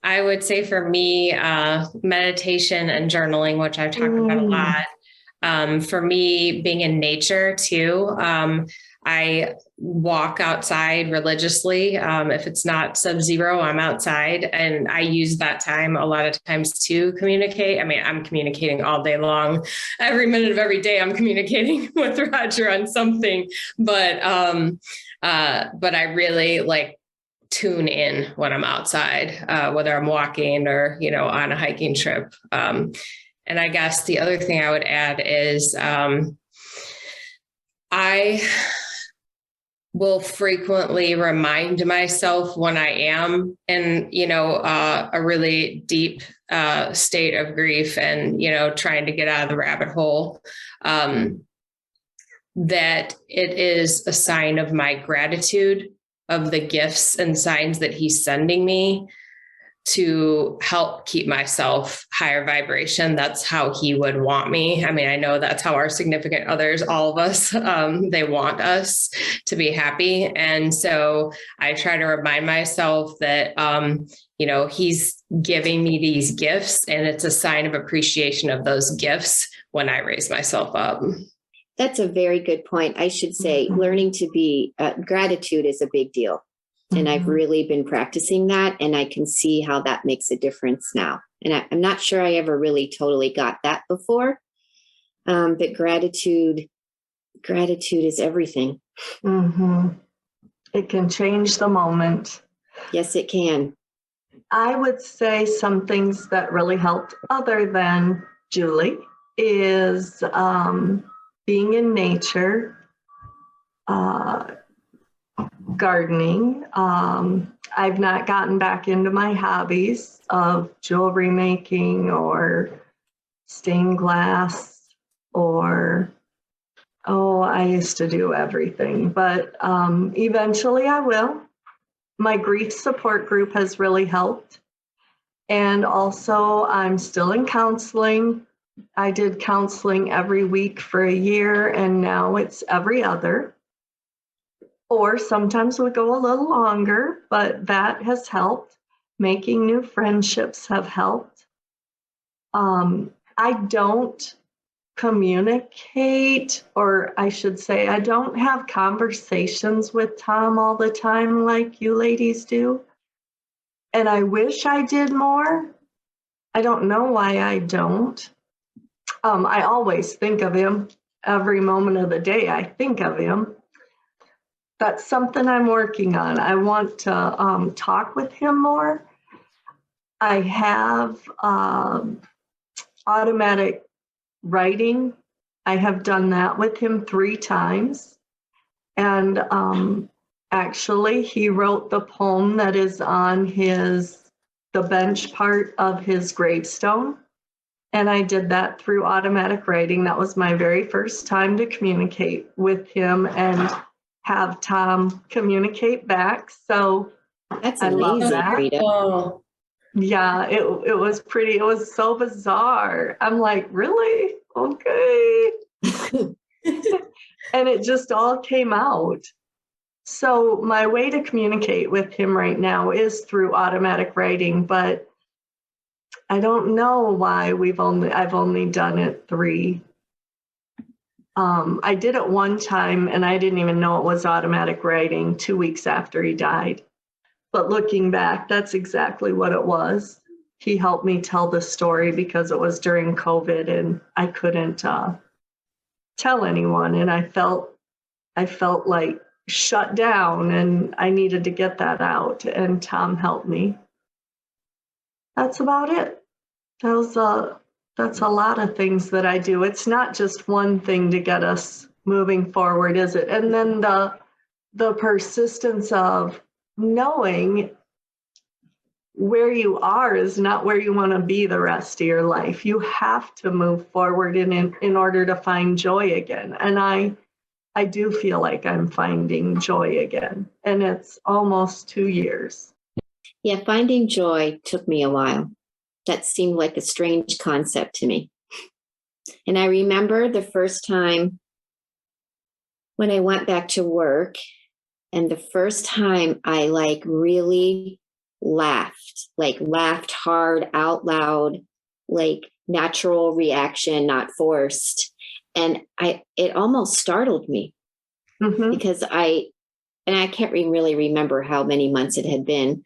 Speaker 2: I would say for me, meditation and journaling, which I've talked about a lot. For me, being in nature too. I walk outside religiously. If it's not sub-zero, I'm outside, and I use that time a lot of times to communicate. I mean, I'm communicating all day long. Every minute of every day, I'm communicating with Roger on something, but I really tune in when I'm outside, whether I'm walking or, on a hiking trip. And I guess the other thing I would add is I will frequently remind myself when I am in, a really deep state of grief and, trying to get out of the rabbit hole, that it is a sign of my gratitude of the gifts and signs that he's sending me to help keep myself higher vibration. That's how he would want me. I mean, I know that's how our significant others, all of us, they want us to be happy. And so I try to remind myself that, he's giving me these gifts, and it's a sign of appreciation of those gifts when I raise myself up.
Speaker 4: That's a very good point. I should say learning to be gratitude is a big deal. And I've really been practicing that, and I can see how that makes a difference now. And I'm not sure I ever really totally got that before. But gratitude is everything.
Speaker 3: Mm-hmm. It can change the moment.
Speaker 4: Yes, it can.
Speaker 3: I would say some things that really helped other than Julie is being in nature, gardening. I've not gotten back into my hobbies of jewelry making or stained glass or, I used to do everything, but eventually I will. My grief support group has really helped. And also I'm still in counseling. I did counseling every week for a year, and now it's every other. Or sometimes we go a little longer, but that has helped. Making new friendships have helped. I don't communicate, or I should say, I don't have conversations with Tom all the time like you ladies do. And I wish I did more. I don't know why I don't. I always think of him. Every moment of the day, I think of him. That's something I'm working on. I want to talk with him more. I have automatic writing. I have done that with him 3 times. And actually, he wrote the poem that is on the bench part of his gravestone. And I did that through automatic writing. That was my very first time to communicate with him and have Tom communicate back. So
Speaker 4: That's
Speaker 3: I love
Speaker 4: amazing,
Speaker 3: that.
Speaker 4: Rita.
Speaker 2: Oh,
Speaker 3: Yeah, it was pretty. It was so bizarre. I'm like, really? Okay. And it just all came out. So my way to communicate with him right now is through automatic writing, but I don't know why I've only done it 3. I did it one time and I didn't even know it was automatic writing 2 weeks after he died. But looking back, that's exactly what it was. He helped me tell the story because it was during COVID and I couldn't tell anyone. And I felt like shut down and I needed to get that out. And Tom helped me. That's about it. That's a lot of things that I do. It's not just one thing to get us moving forward, is it? And then the persistence of knowing where you are is not where you want to be the rest of your life. You have to move forward in order to find joy again. And I do feel like I'm finding joy again. And it's almost 2 years.
Speaker 4: Yeah, finding joy took me a while. That seemed like a strange concept to me. And I remember the first time when I went back to work, and the first time I really laughed hard out loud, like natural reaction, not forced. And it almost startled me because I can't really remember how many months it had been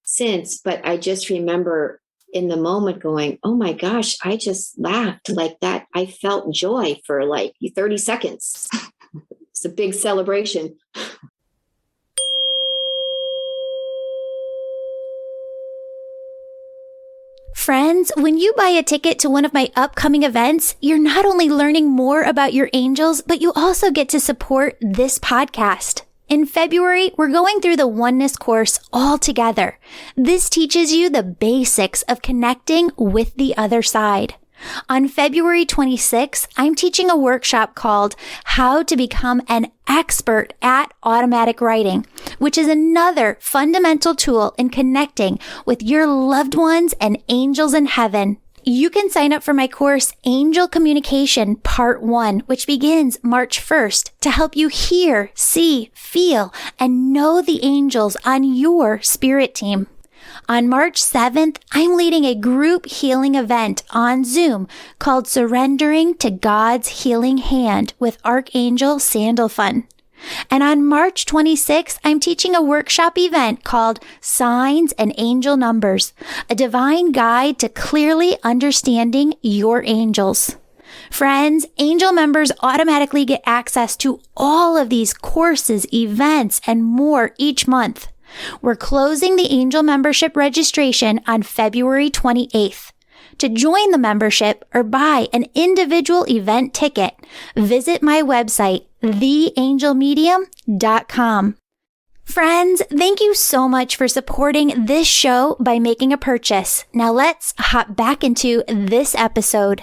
Speaker 4: since, but I just remember in the moment going, oh my gosh, I just laughed like that. I felt joy for 30 seconds. It's a big celebration.
Speaker 1: Friends, when you buy a ticket to one of my upcoming events, you're not only learning more about your angels, but you also get to support this podcast. In February, we're going through the Oneness course all together. This teaches you the basics of connecting with the other side. On February 26th, I'm teaching a workshop called How to Become an Expert at Automatic Writing, which is another fundamental tool in connecting with your loved ones and angels in heaven. You can sign up for my course, Angel Communication Part 1, which begins March 1st to help you hear, see, feel, and know the angels on your spirit team. On March 7th, I'm leading a group healing event on Zoom called Surrendering to God's Healing Hand with Archangel Sandalphon. And on March 26th, I'm teaching a workshop event called Signs and Angel Numbers, a divine guide to clearly understanding your angels. Friends, angel members automatically get access to all of these courses, events, and more each month. We're closing the Angel membership registration on February 28th. To join the membership or buy an individual event ticket, visit my website, theangelmedium.com. Friends, thank you so much for supporting this show by making a purchase. Now let's hop back into this episode.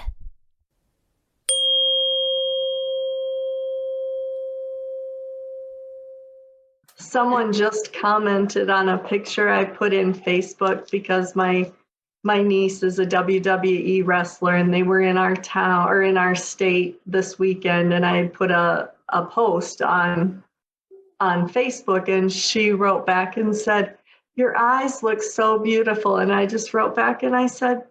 Speaker 3: Someone just commented on a picture I put in Facebook because my niece is a WWE wrestler and they were in our town or in our state this weekend, and I had put a post on Facebook, and she wrote back and said, "Your eyes look so beautiful." And I just wrote back and I said,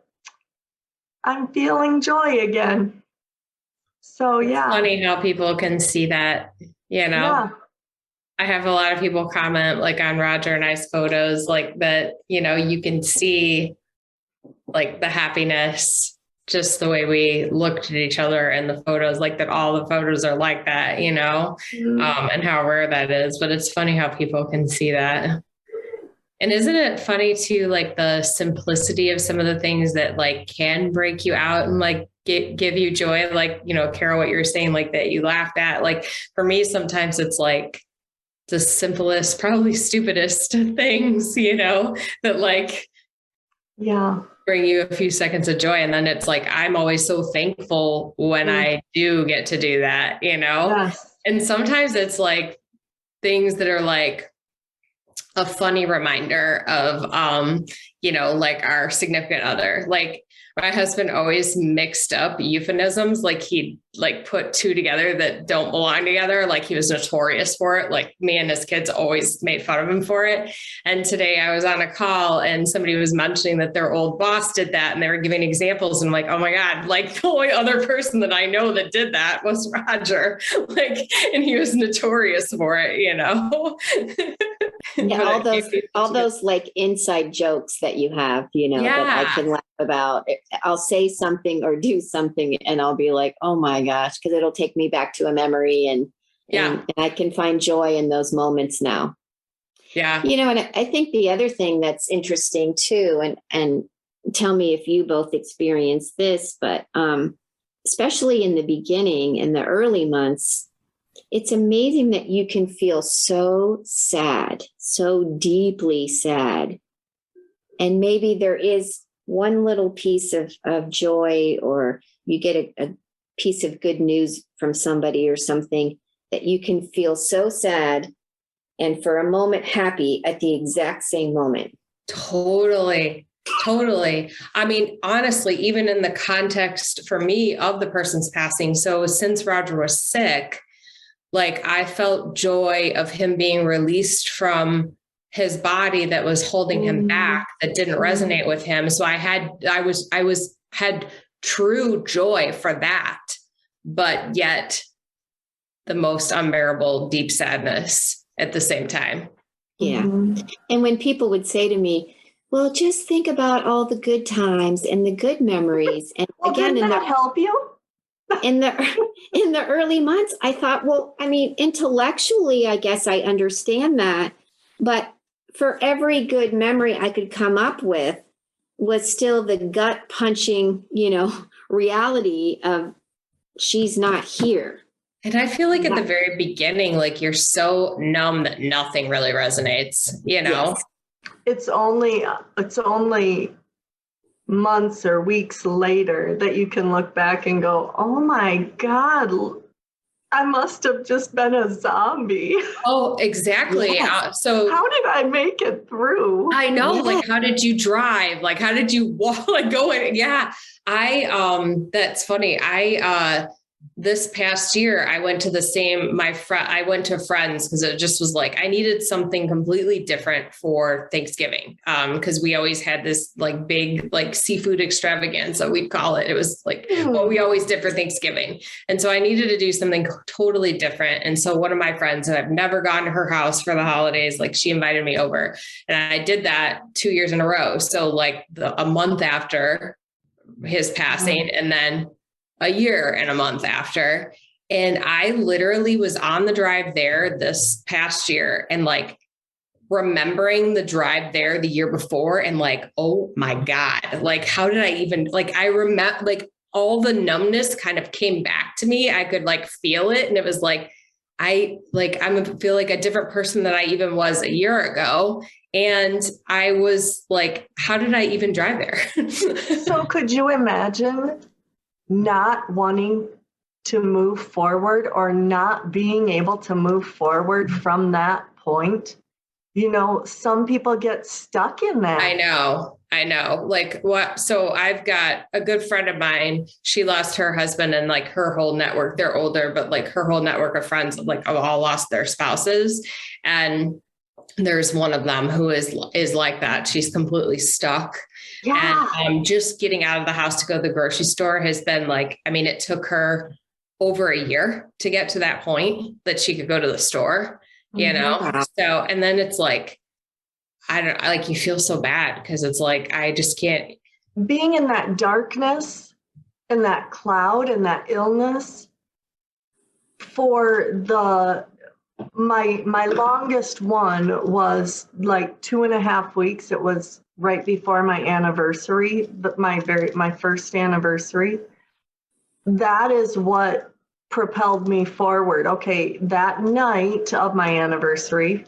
Speaker 3: "I'm feeling joy again." So yeah.
Speaker 2: It's funny how people can see that,
Speaker 3: Yeah.
Speaker 2: I have a lot of people comment like on Roger and I's photos, like that, you can see like the happiness, just the way we looked at each other in the photos, like that all the photos are like that, and how rare that is. But it's funny how people can see that. And isn't it funny too, like the simplicity of some of the things that like can break you out and like give you joy, like, Carol, what you're saying, like that you laughed at. Like for me, sometimes it's like the simplest, probably stupidest things, that like, bring you a few seconds of joy. And then it's like, I'm always so thankful when I do get to do that,
Speaker 3: Yes.
Speaker 2: And sometimes it's like things that are like a funny reminder of, like our significant other. Like my husband always mixed up euphemisms. Like he'd like put two together that don't belong together. Like he was notorious for it. Like me and his kids always made fun of him for it. And today I was on a call and somebody was mentioning that their old boss did that. And they were giving examples. And I'm like, oh my God, like the only other person that I know that did that was Roger. Like, and he was notorious for it,
Speaker 4: Yeah, all those like inside jokes that you have, that I can laugh about. I'll say something or do something and I'll be like, oh my gosh, because it'll take me back to a memory and I can find joy in those moments now.
Speaker 2: Yeah.
Speaker 4: And I think the other thing that's interesting too, and tell me if you both experienced this, but especially in the beginning, in the early months, it's amazing that you can feel so sad, so deeply sad. And maybe there is one little piece of joy, or you get a piece of good news from somebody or something, that you can feel so sad and for a moment happy at the exact same moment.
Speaker 2: Totally. I mean, honestly, even in the context for me of the person's passing. So since Roger was sick, like I felt joy of him being released from his body that was holding him back, that didn't resonate with him. So I had true joy for that, but yet the most unbearable, deep sadness at the same time.
Speaker 4: Yeah. And when people would say to me, well, just think about all the good times and the good memories. And again,
Speaker 3: didn't that help you?
Speaker 4: In the early months, I thought, well, I mean, intellectually, I guess I understand that. But for every good memory I could come up with was still the gut punching, reality of she's not here.
Speaker 2: And I feel like at the very beginning, like you're so numb that nothing really resonates,
Speaker 3: Yes. It's only months or weeks later that you can look back and go, oh my God, I must have just been a zombie.
Speaker 2: Oh, exactly.
Speaker 3: Yes.
Speaker 2: So
Speaker 3: how did I make it through?
Speaker 2: I know, like, how did you drive? Like, how did you walk? Like going? Yeah. That's funny. This past year, I went to I went to friends because it just was like, I needed something completely different for Thanksgiving. Because we always had this like big, like seafood extravaganza, we'd call it. It was like what we always did for Thanksgiving. And so I needed to do something totally different. And so one of my friends, and I've never gone to her house for the holidays, like she invited me over, and I did that 2 years in a row. So like a month after his passing, and then a year and a month after. And I literally was on the drive there this past year and like remembering the drive there the year before and like, oh my God, like, how did I even, like, I remember, like, all the numbness kind of came back to me. I could like feel it. And it was like, I feel like a different person than I even was a year ago. And I was like, how did I even drive there?
Speaker 3: So could you imagine not wanting to move forward or not being able to move forward from that point? You know, some people get stuck in that.
Speaker 2: I know. Like what? So I've got a good friend of mine. She lost her husband and like her whole network. They're older, but like her whole network of friends, like all lost their spouses. And there's one of them who is like that. She's completely stuck.
Speaker 3: Yeah.
Speaker 2: And just getting out of the house to go to the grocery store has been like, I mean, it took her over a year to get to that point that she could go to the store, you know? So, and then it's like, you feel so bad because it's like, I just can't.
Speaker 3: Being in that darkness and that cloud and that illness for my longest one was like 2.5 weeks. It was right before my anniversary, but my first anniversary. That is what propelled me forward. Okay, that night of my anniversary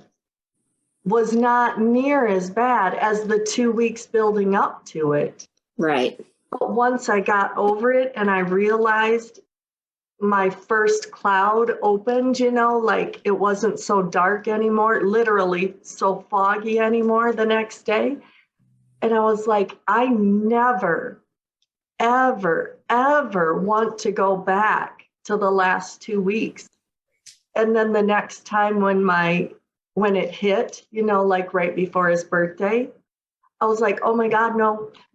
Speaker 3: was not near as bad as the 2 weeks building up to it.
Speaker 4: Right.
Speaker 3: But once I got over it and I realized my first cloud opened, you know, like it wasn't so dark anymore, literally so foggy anymore the next day. And I was like, I never, ever, ever want to go back to the last 2 weeks. And then the next time when it hit, you know, like right before his birthday, I was like, oh my God,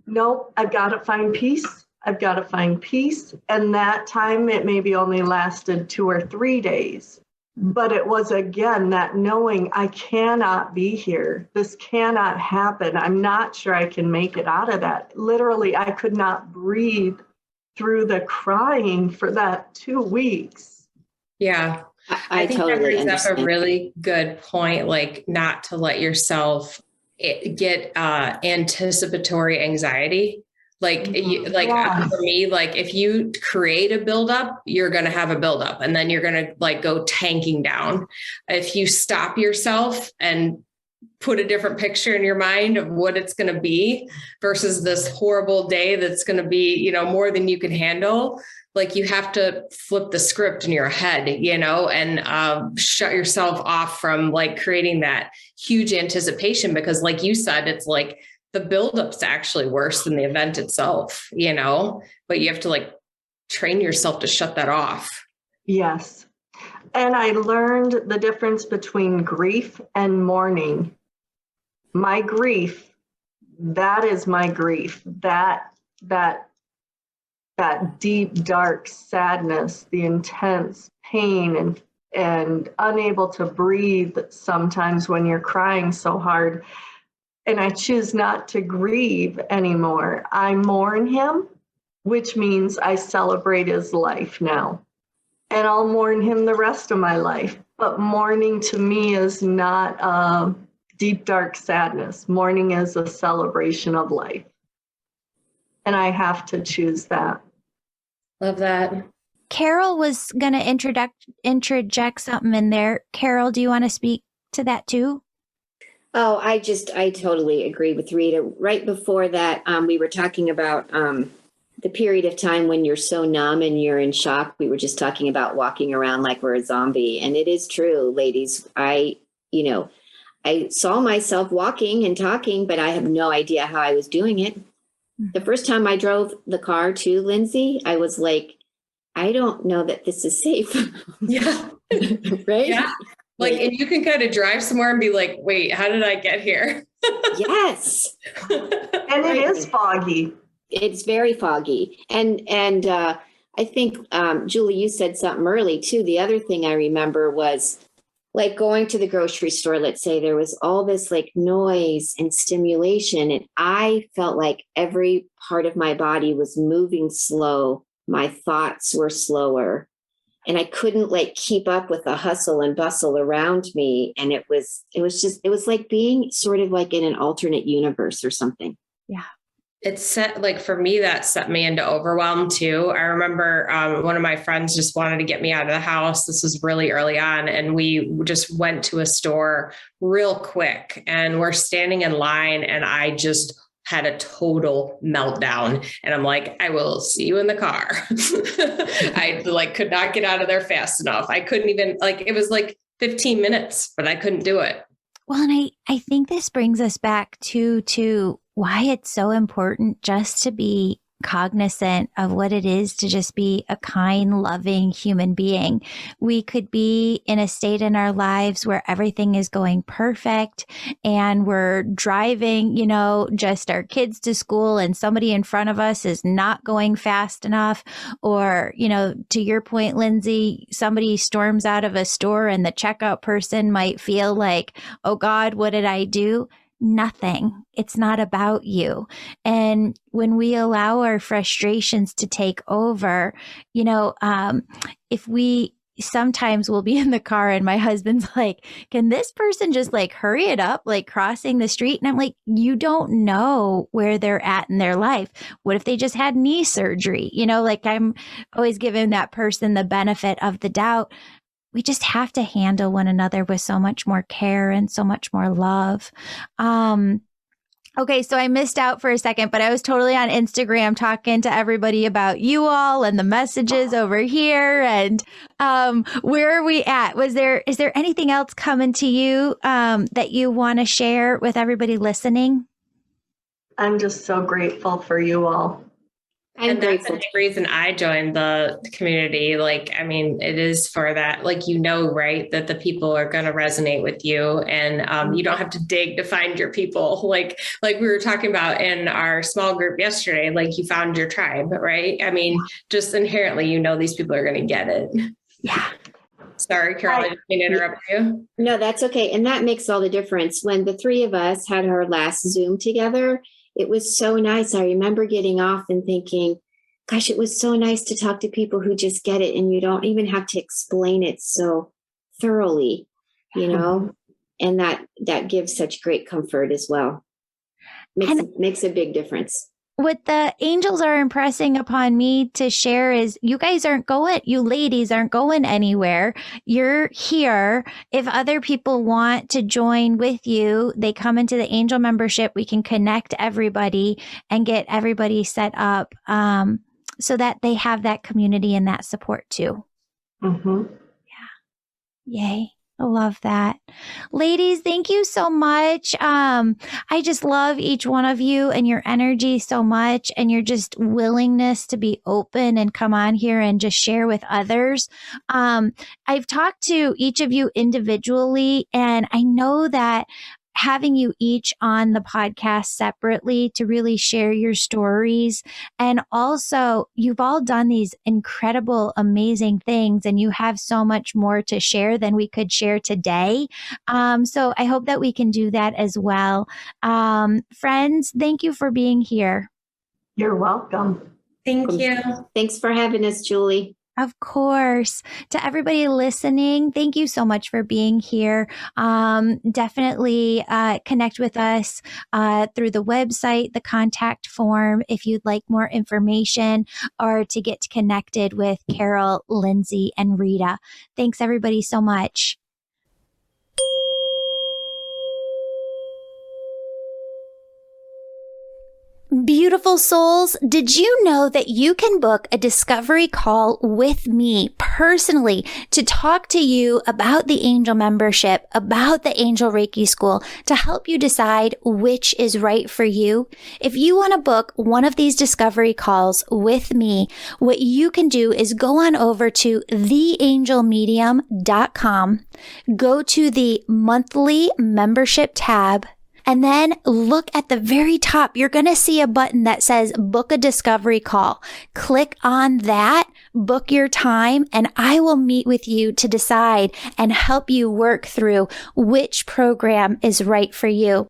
Speaker 3: no, I've got to find peace. I've got to find peace. And that time it maybe only lasted 2 or 3 days. But it was, again, that knowing I cannot be here. This cannot happen. I'm not sure I can make it out of that. Literally, I could not breathe through the crying for that 2 weeks.
Speaker 2: Yeah.
Speaker 4: I
Speaker 2: think
Speaker 4: totally
Speaker 2: that brings
Speaker 4: understand.
Speaker 2: up a really good point, like not to let yourself get anticipatory anxiety. Like, for me, like if you create a buildup, you're going to have a buildup and then you're going to like go tanking down. If you stop yourself and put a different picture in your mind of what it's going to be versus this horrible day that's going to be, you know, more than you can handle. Like you have to flip the script in your head, you know, and shut yourself off from like creating that huge anticipation, because like you said, it's like the buildup's actually worse than the event itself, you know, but you have to like train yourself to shut that off.
Speaker 3: Yes. And I learned the difference between grief and mourning. My grief, that is my grief, that deep, dark sadness, the intense pain and unable to breathe sometimes when you're crying so hard. And I choose not to grieve anymore. I mourn him, which means I celebrate his life now. And I'll mourn him the rest of my life. But mourning to me is not a deep, dark sadness. Mourning is a celebration of life. And I have to choose that.
Speaker 2: Love that.
Speaker 1: Carol was going to interject something in there. Carol, do you want to speak to that too?
Speaker 4: Oh, I totally agree with Rita. Right before that, we were talking about the period of time when you're so numb and you're in shock. We were just talking about walking around like we're a zombie. And it is true, ladies. I saw myself walking and talking, but I have no idea how I was doing it. The first time I drove the car to Lindsay, I was like, I don't know that this is safe.
Speaker 2: Yeah.
Speaker 4: Right?
Speaker 2: Yeah. Like, and you can kind of drive somewhere and be like, wait, how did I get here?
Speaker 4: Yes.
Speaker 3: And it is foggy.
Speaker 4: It's very foggy. And I think, Julie, you said something early too. The other thing I remember was like going to the grocery store. Let's say there was all this like noise and stimulation, and I felt like every part of my body was moving slow. My thoughts were slower. and I couldn't like keep up with the hustle and bustle around me. And it was like being sort of like in an alternate universe or something.
Speaker 1: Yeah.
Speaker 2: It's set, like for me, that set me into overwhelm too. I remember one of my friends just wanted to get me out of the house. This was really early on. And we just went to a store real quick and we're standing in line and I just had a total meltdown. And I'm like, I will see you in the car. I like could not get out of there fast enough. I couldn't even it was like 15 minutes, but I couldn't do it.
Speaker 1: Well, and I think this brings us back to why it's so important just to be cognizant of what it is to just be a kind, loving human being. We could be in a state in our lives where everything is going perfect and we're driving, just our kids to school and somebody in front of us is not going fast enough. Or, to your point, Lindsay, somebody storms out of a store and the checkout person might feel like, oh God, what did I do? Nothing. It's not about you. And when we allow our frustrations to take over, if we sometimes we'll be in the car and my husband's like, can this person just like hurry it up, like crossing the street? And I'm like, you don't know where they're at in their life. What if they just had knee surgery? I'm always giving that person the benefit of the doubt. We just have to handle one another with so much more care and so much more love. Okay, so I missed out for a second, but I was totally on Instagram talking to everybody about you all and the messages over here. And where are we at? Is there anything else coming to you that you want to share with everybody listening?
Speaker 3: I'm just so grateful for you all.
Speaker 2: And that's the reason I joined the community. It is for that, right, that the people are going to resonate with you and you don't have to dig to find your people. Like we were talking about in our small group yesterday, you found your tribe, right? Just inherently, these people are going to get it.
Speaker 1: Yeah.
Speaker 2: Sorry, Carol, I didn't mean to interrupt you.
Speaker 4: No, that's okay. And that makes all the difference. When the three of us had our last Zoom together, it was so nice. I remember getting off and thinking, gosh, it was so nice to talk to people who just get it and you don't even have to explain it so thoroughly, and that gives such great comfort as well. Makes a big difference.
Speaker 1: What the angels are impressing upon me to share is you ladies aren't going anywhere. You're here. If other people want to join with you, they come into the angel membership. We can connect everybody and get everybody set up so that they have that community and that support too.
Speaker 3: Mm-hmm.
Speaker 1: Yeah. Yay. I love that. Ladies, thank you so much. I just love each one of you and your energy so much and your just willingness to be open and come on here and just share with others. I've talked to each of you individually, and I know that having you each on the podcast separately to really share your stories. And also, you've all done these incredible, amazing things, and you have so much more to share than we could share today. So I hope that we can do that as well. Friends, thank you for being here.
Speaker 3: You're welcome.
Speaker 2: Thank you.
Speaker 4: Thanks for having us, Julie.
Speaker 1: Of course. To everybody listening, thank you so much for being here. Definitely connect with us through the website, the contact form, if you'd like more information or to get connected with Carol, Lindsay, and Rita. Thanks, everybody, so much. Beautiful souls, did you know that you can book a discovery call with me personally to talk to you about the angel membership, about the Angel Reiki School, to help you decide which is right for you? If you want to book one of these discovery calls with me, what you can do is go on over to theangelmedium.com, go to the monthly membership tab, and then look at the very top. You're going to see a button that says book a discovery call. Click on that, book your time, and I will meet with you to decide and help you work through which program is right for you.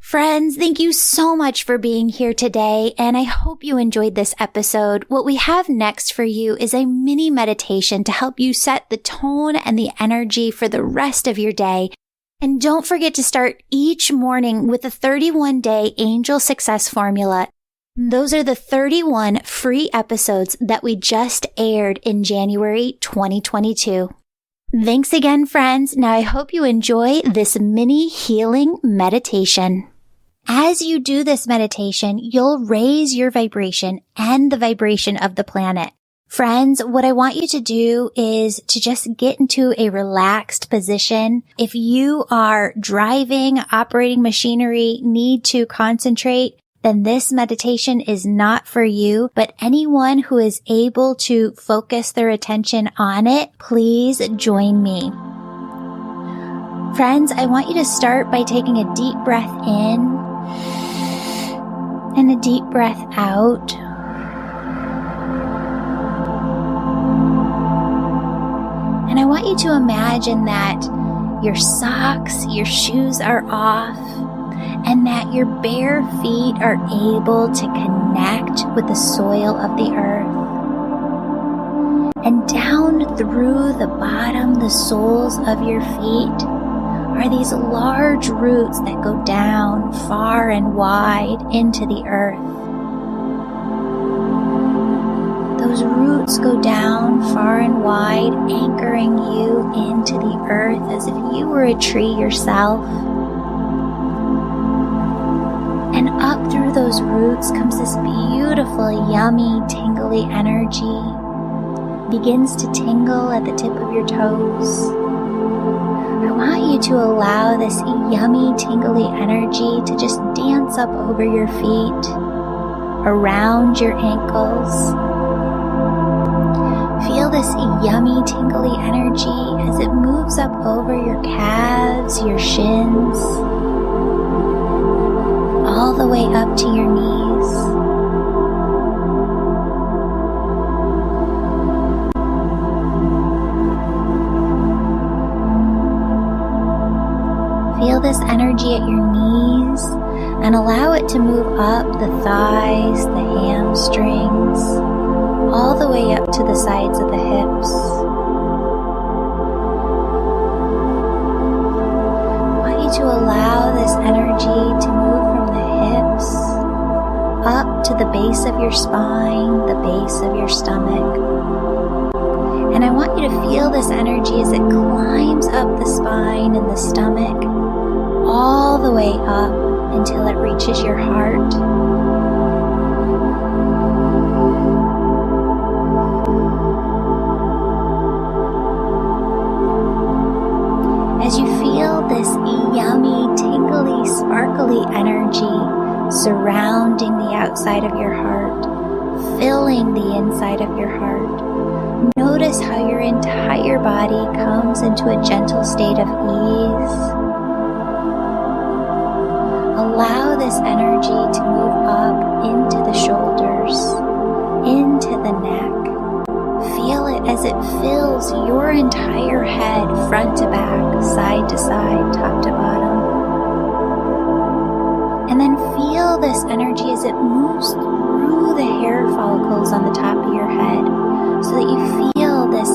Speaker 1: Friends, thank you so much for being here today, and I hope you enjoyed this episode. What we have next for you is a mini meditation to help you set the tone and the energy for the rest of your day. And don't forget to start each morning with the 31-day Angel Success Formula. Those are the 31 free episodes that we just aired in January 2022. Thanks again, friends. Now I hope you enjoy this mini healing meditation. As you do this meditation, you'll raise your vibration and the vibration of the planet. Friends, what I want you to do is to just get into a relaxed position. If you are driving, operating machinery, need to concentrate, then this meditation is not for you. But anyone who is able to focus their attention on it, please join me. Friends, I want you to start by taking a deep breath in and a deep breath out. And I want you to imagine that your socks, your shoes are off, and that your bare feet are able to connect with the soil of the earth. And down through the bottom, the soles of your feet, are these large roots that go down far and wide into the earth. Those roots go down far and wide, anchoring you into the earth as if you were a tree yourself. And up through those roots comes this beautiful, yummy, tingly energy. Begins to tingle at the tip of your toes. I want you to allow this yummy, tingly energy to just dance up over your feet, around your ankles. Feel this yummy, tingly energy as it moves up over your calves, your shins, all the way up to your knees. Feel this energy at your knees and allow it to move up the thighs, the hamstrings, all the way up to the sides of the hips. I want you to allow this energy to move from the hips up to the base of your spine, the base of your stomach. And I want you to feel this energy as it climbs up the spine and the stomach, all the way up until it reaches your heart. As you feel this yummy, tingly, sparkly energy surrounding the outside of your heart, filling the inside of your heart, notice how your entire body comes into a gentle state of ease. Allow this energy to move up into the shoulders, into the neck. Feel it as it fills your entire head, front to back, side to side, top to bottom. And then feel this energy as it moves through the hair follicles on the top of your head, so that you feel this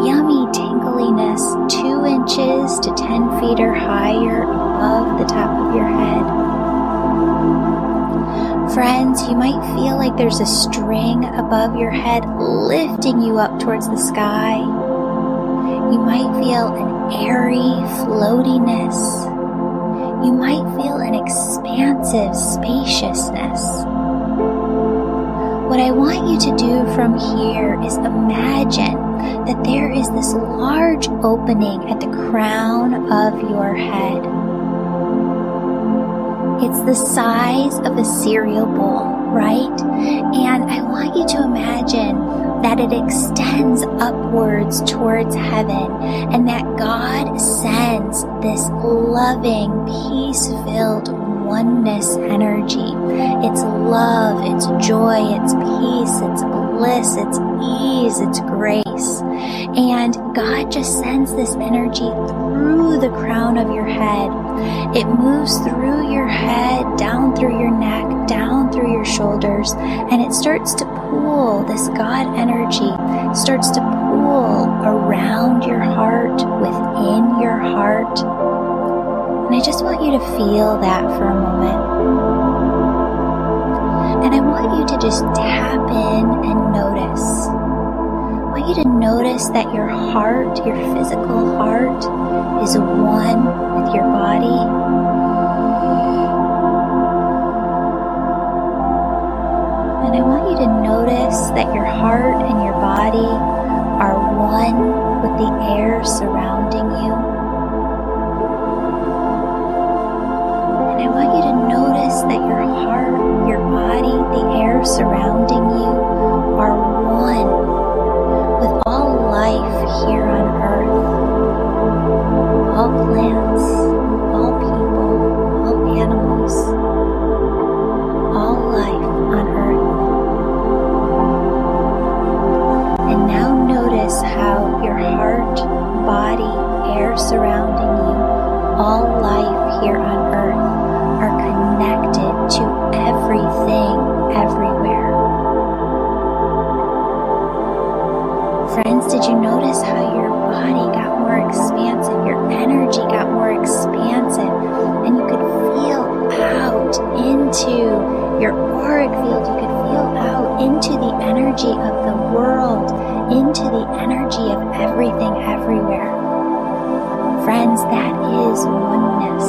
Speaker 1: yummy tingliness 2 inches to 10 feet or higher above the top of your head. Friends, you might feel like there's a string above your head lifting you up towards the sky. You might feel an airy floatiness. You might feel an expansive spaciousness. What I want you to do from here is imagine that there is this large opening at the crown of your head. It's the size of a cereal bowl, right? And I want you to imagine that it extends upwards towards heaven and that God sends this loving, peace-filled oneness energy. It's love, it's joy, it's peace, it's bliss, it's ease, it's grace. And God just sends this energy through the crown of your head. It moves through your head, down through your neck, down through your shoulders, and it starts to pool. This God energy starts to pool around your heart, within your heart. And I just want you to feel that for a moment. And I want you to just tap in and notice. I want you to notice that your heart, your physical heart, is one with your body. And I want you to notice that your heart and your body are one with the air surrounding you. And I want you to notice that your heart, your body, the air surrounding you are one with all life here on earth. All plants, all people, all animals, all life on earth. And now notice how your heart, body, air surrounding you, all life here on earth are connected to everything, everywhere. Friends, did you notice how your body got more expansive, your energy got more expansive, and you could feel out into your auric field, you could feel out into the energy of the world, into the energy of everything, everywhere. Friends, that is oneness,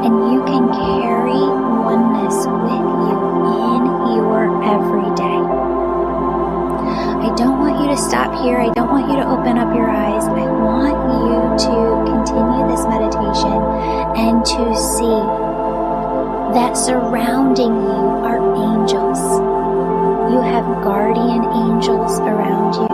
Speaker 1: and you can carry oneness with you in your everyday. I don't want you to stop here. I don't want you to open up your eyes. I want you to continue this meditation and to see that surrounding you are angels. You have guardian angels around you.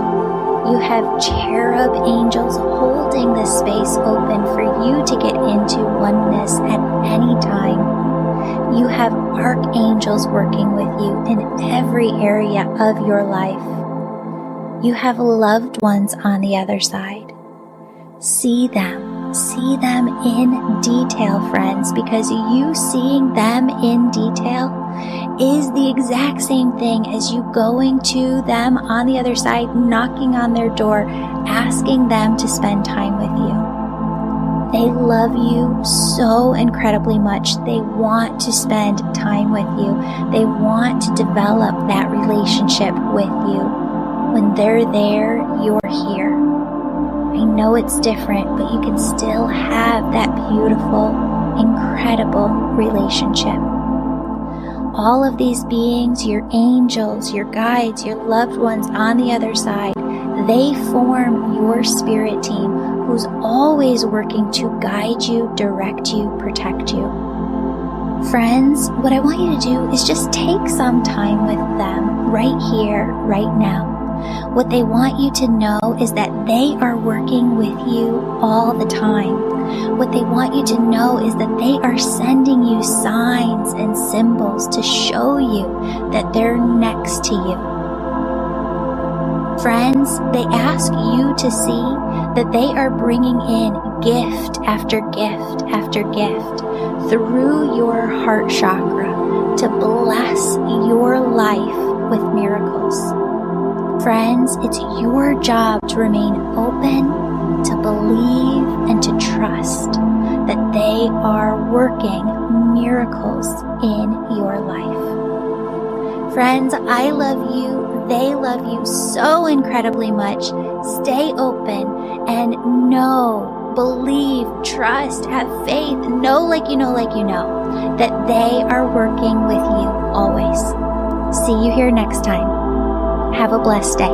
Speaker 1: You have cherub angels holding this space open for you to get into oneness at any time. You have archangels working with you in every area of your life. You have loved ones on the other side. See them in detail, friends, because you seeing them in detail is the exact same thing as you going to them on the other side, knocking on their door, asking them to spend time with you. They love you so incredibly much. They want to spend time with you. They want to develop that relationship with you. When they're there, you're here. I know it's different, but you can still have that beautiful, incredible relationship. All of these beings, your angels, your guides, your loved ones on the other side, they form your spirit team who's always working to guide you, direct you, protect you. Friends, what I want you to do is just take some time with them right here, right now. What they want you to know is that they are working with you all the time. What they want you to know is that they are sending you signs and symbols to show you that they're next to you. Friends, they ask you to see that they are bringing in gift after gift after gift through your heart chakra to bless your life with miracles. Friends, it's your job to remain open, to believe, and to trust that they are working miracles in your life. Friends, I love you. They love you so incredibly much. Stay open and know, believe, trust, have faith, know like you know that they are working with you always. See you here next time. Have a blessed day.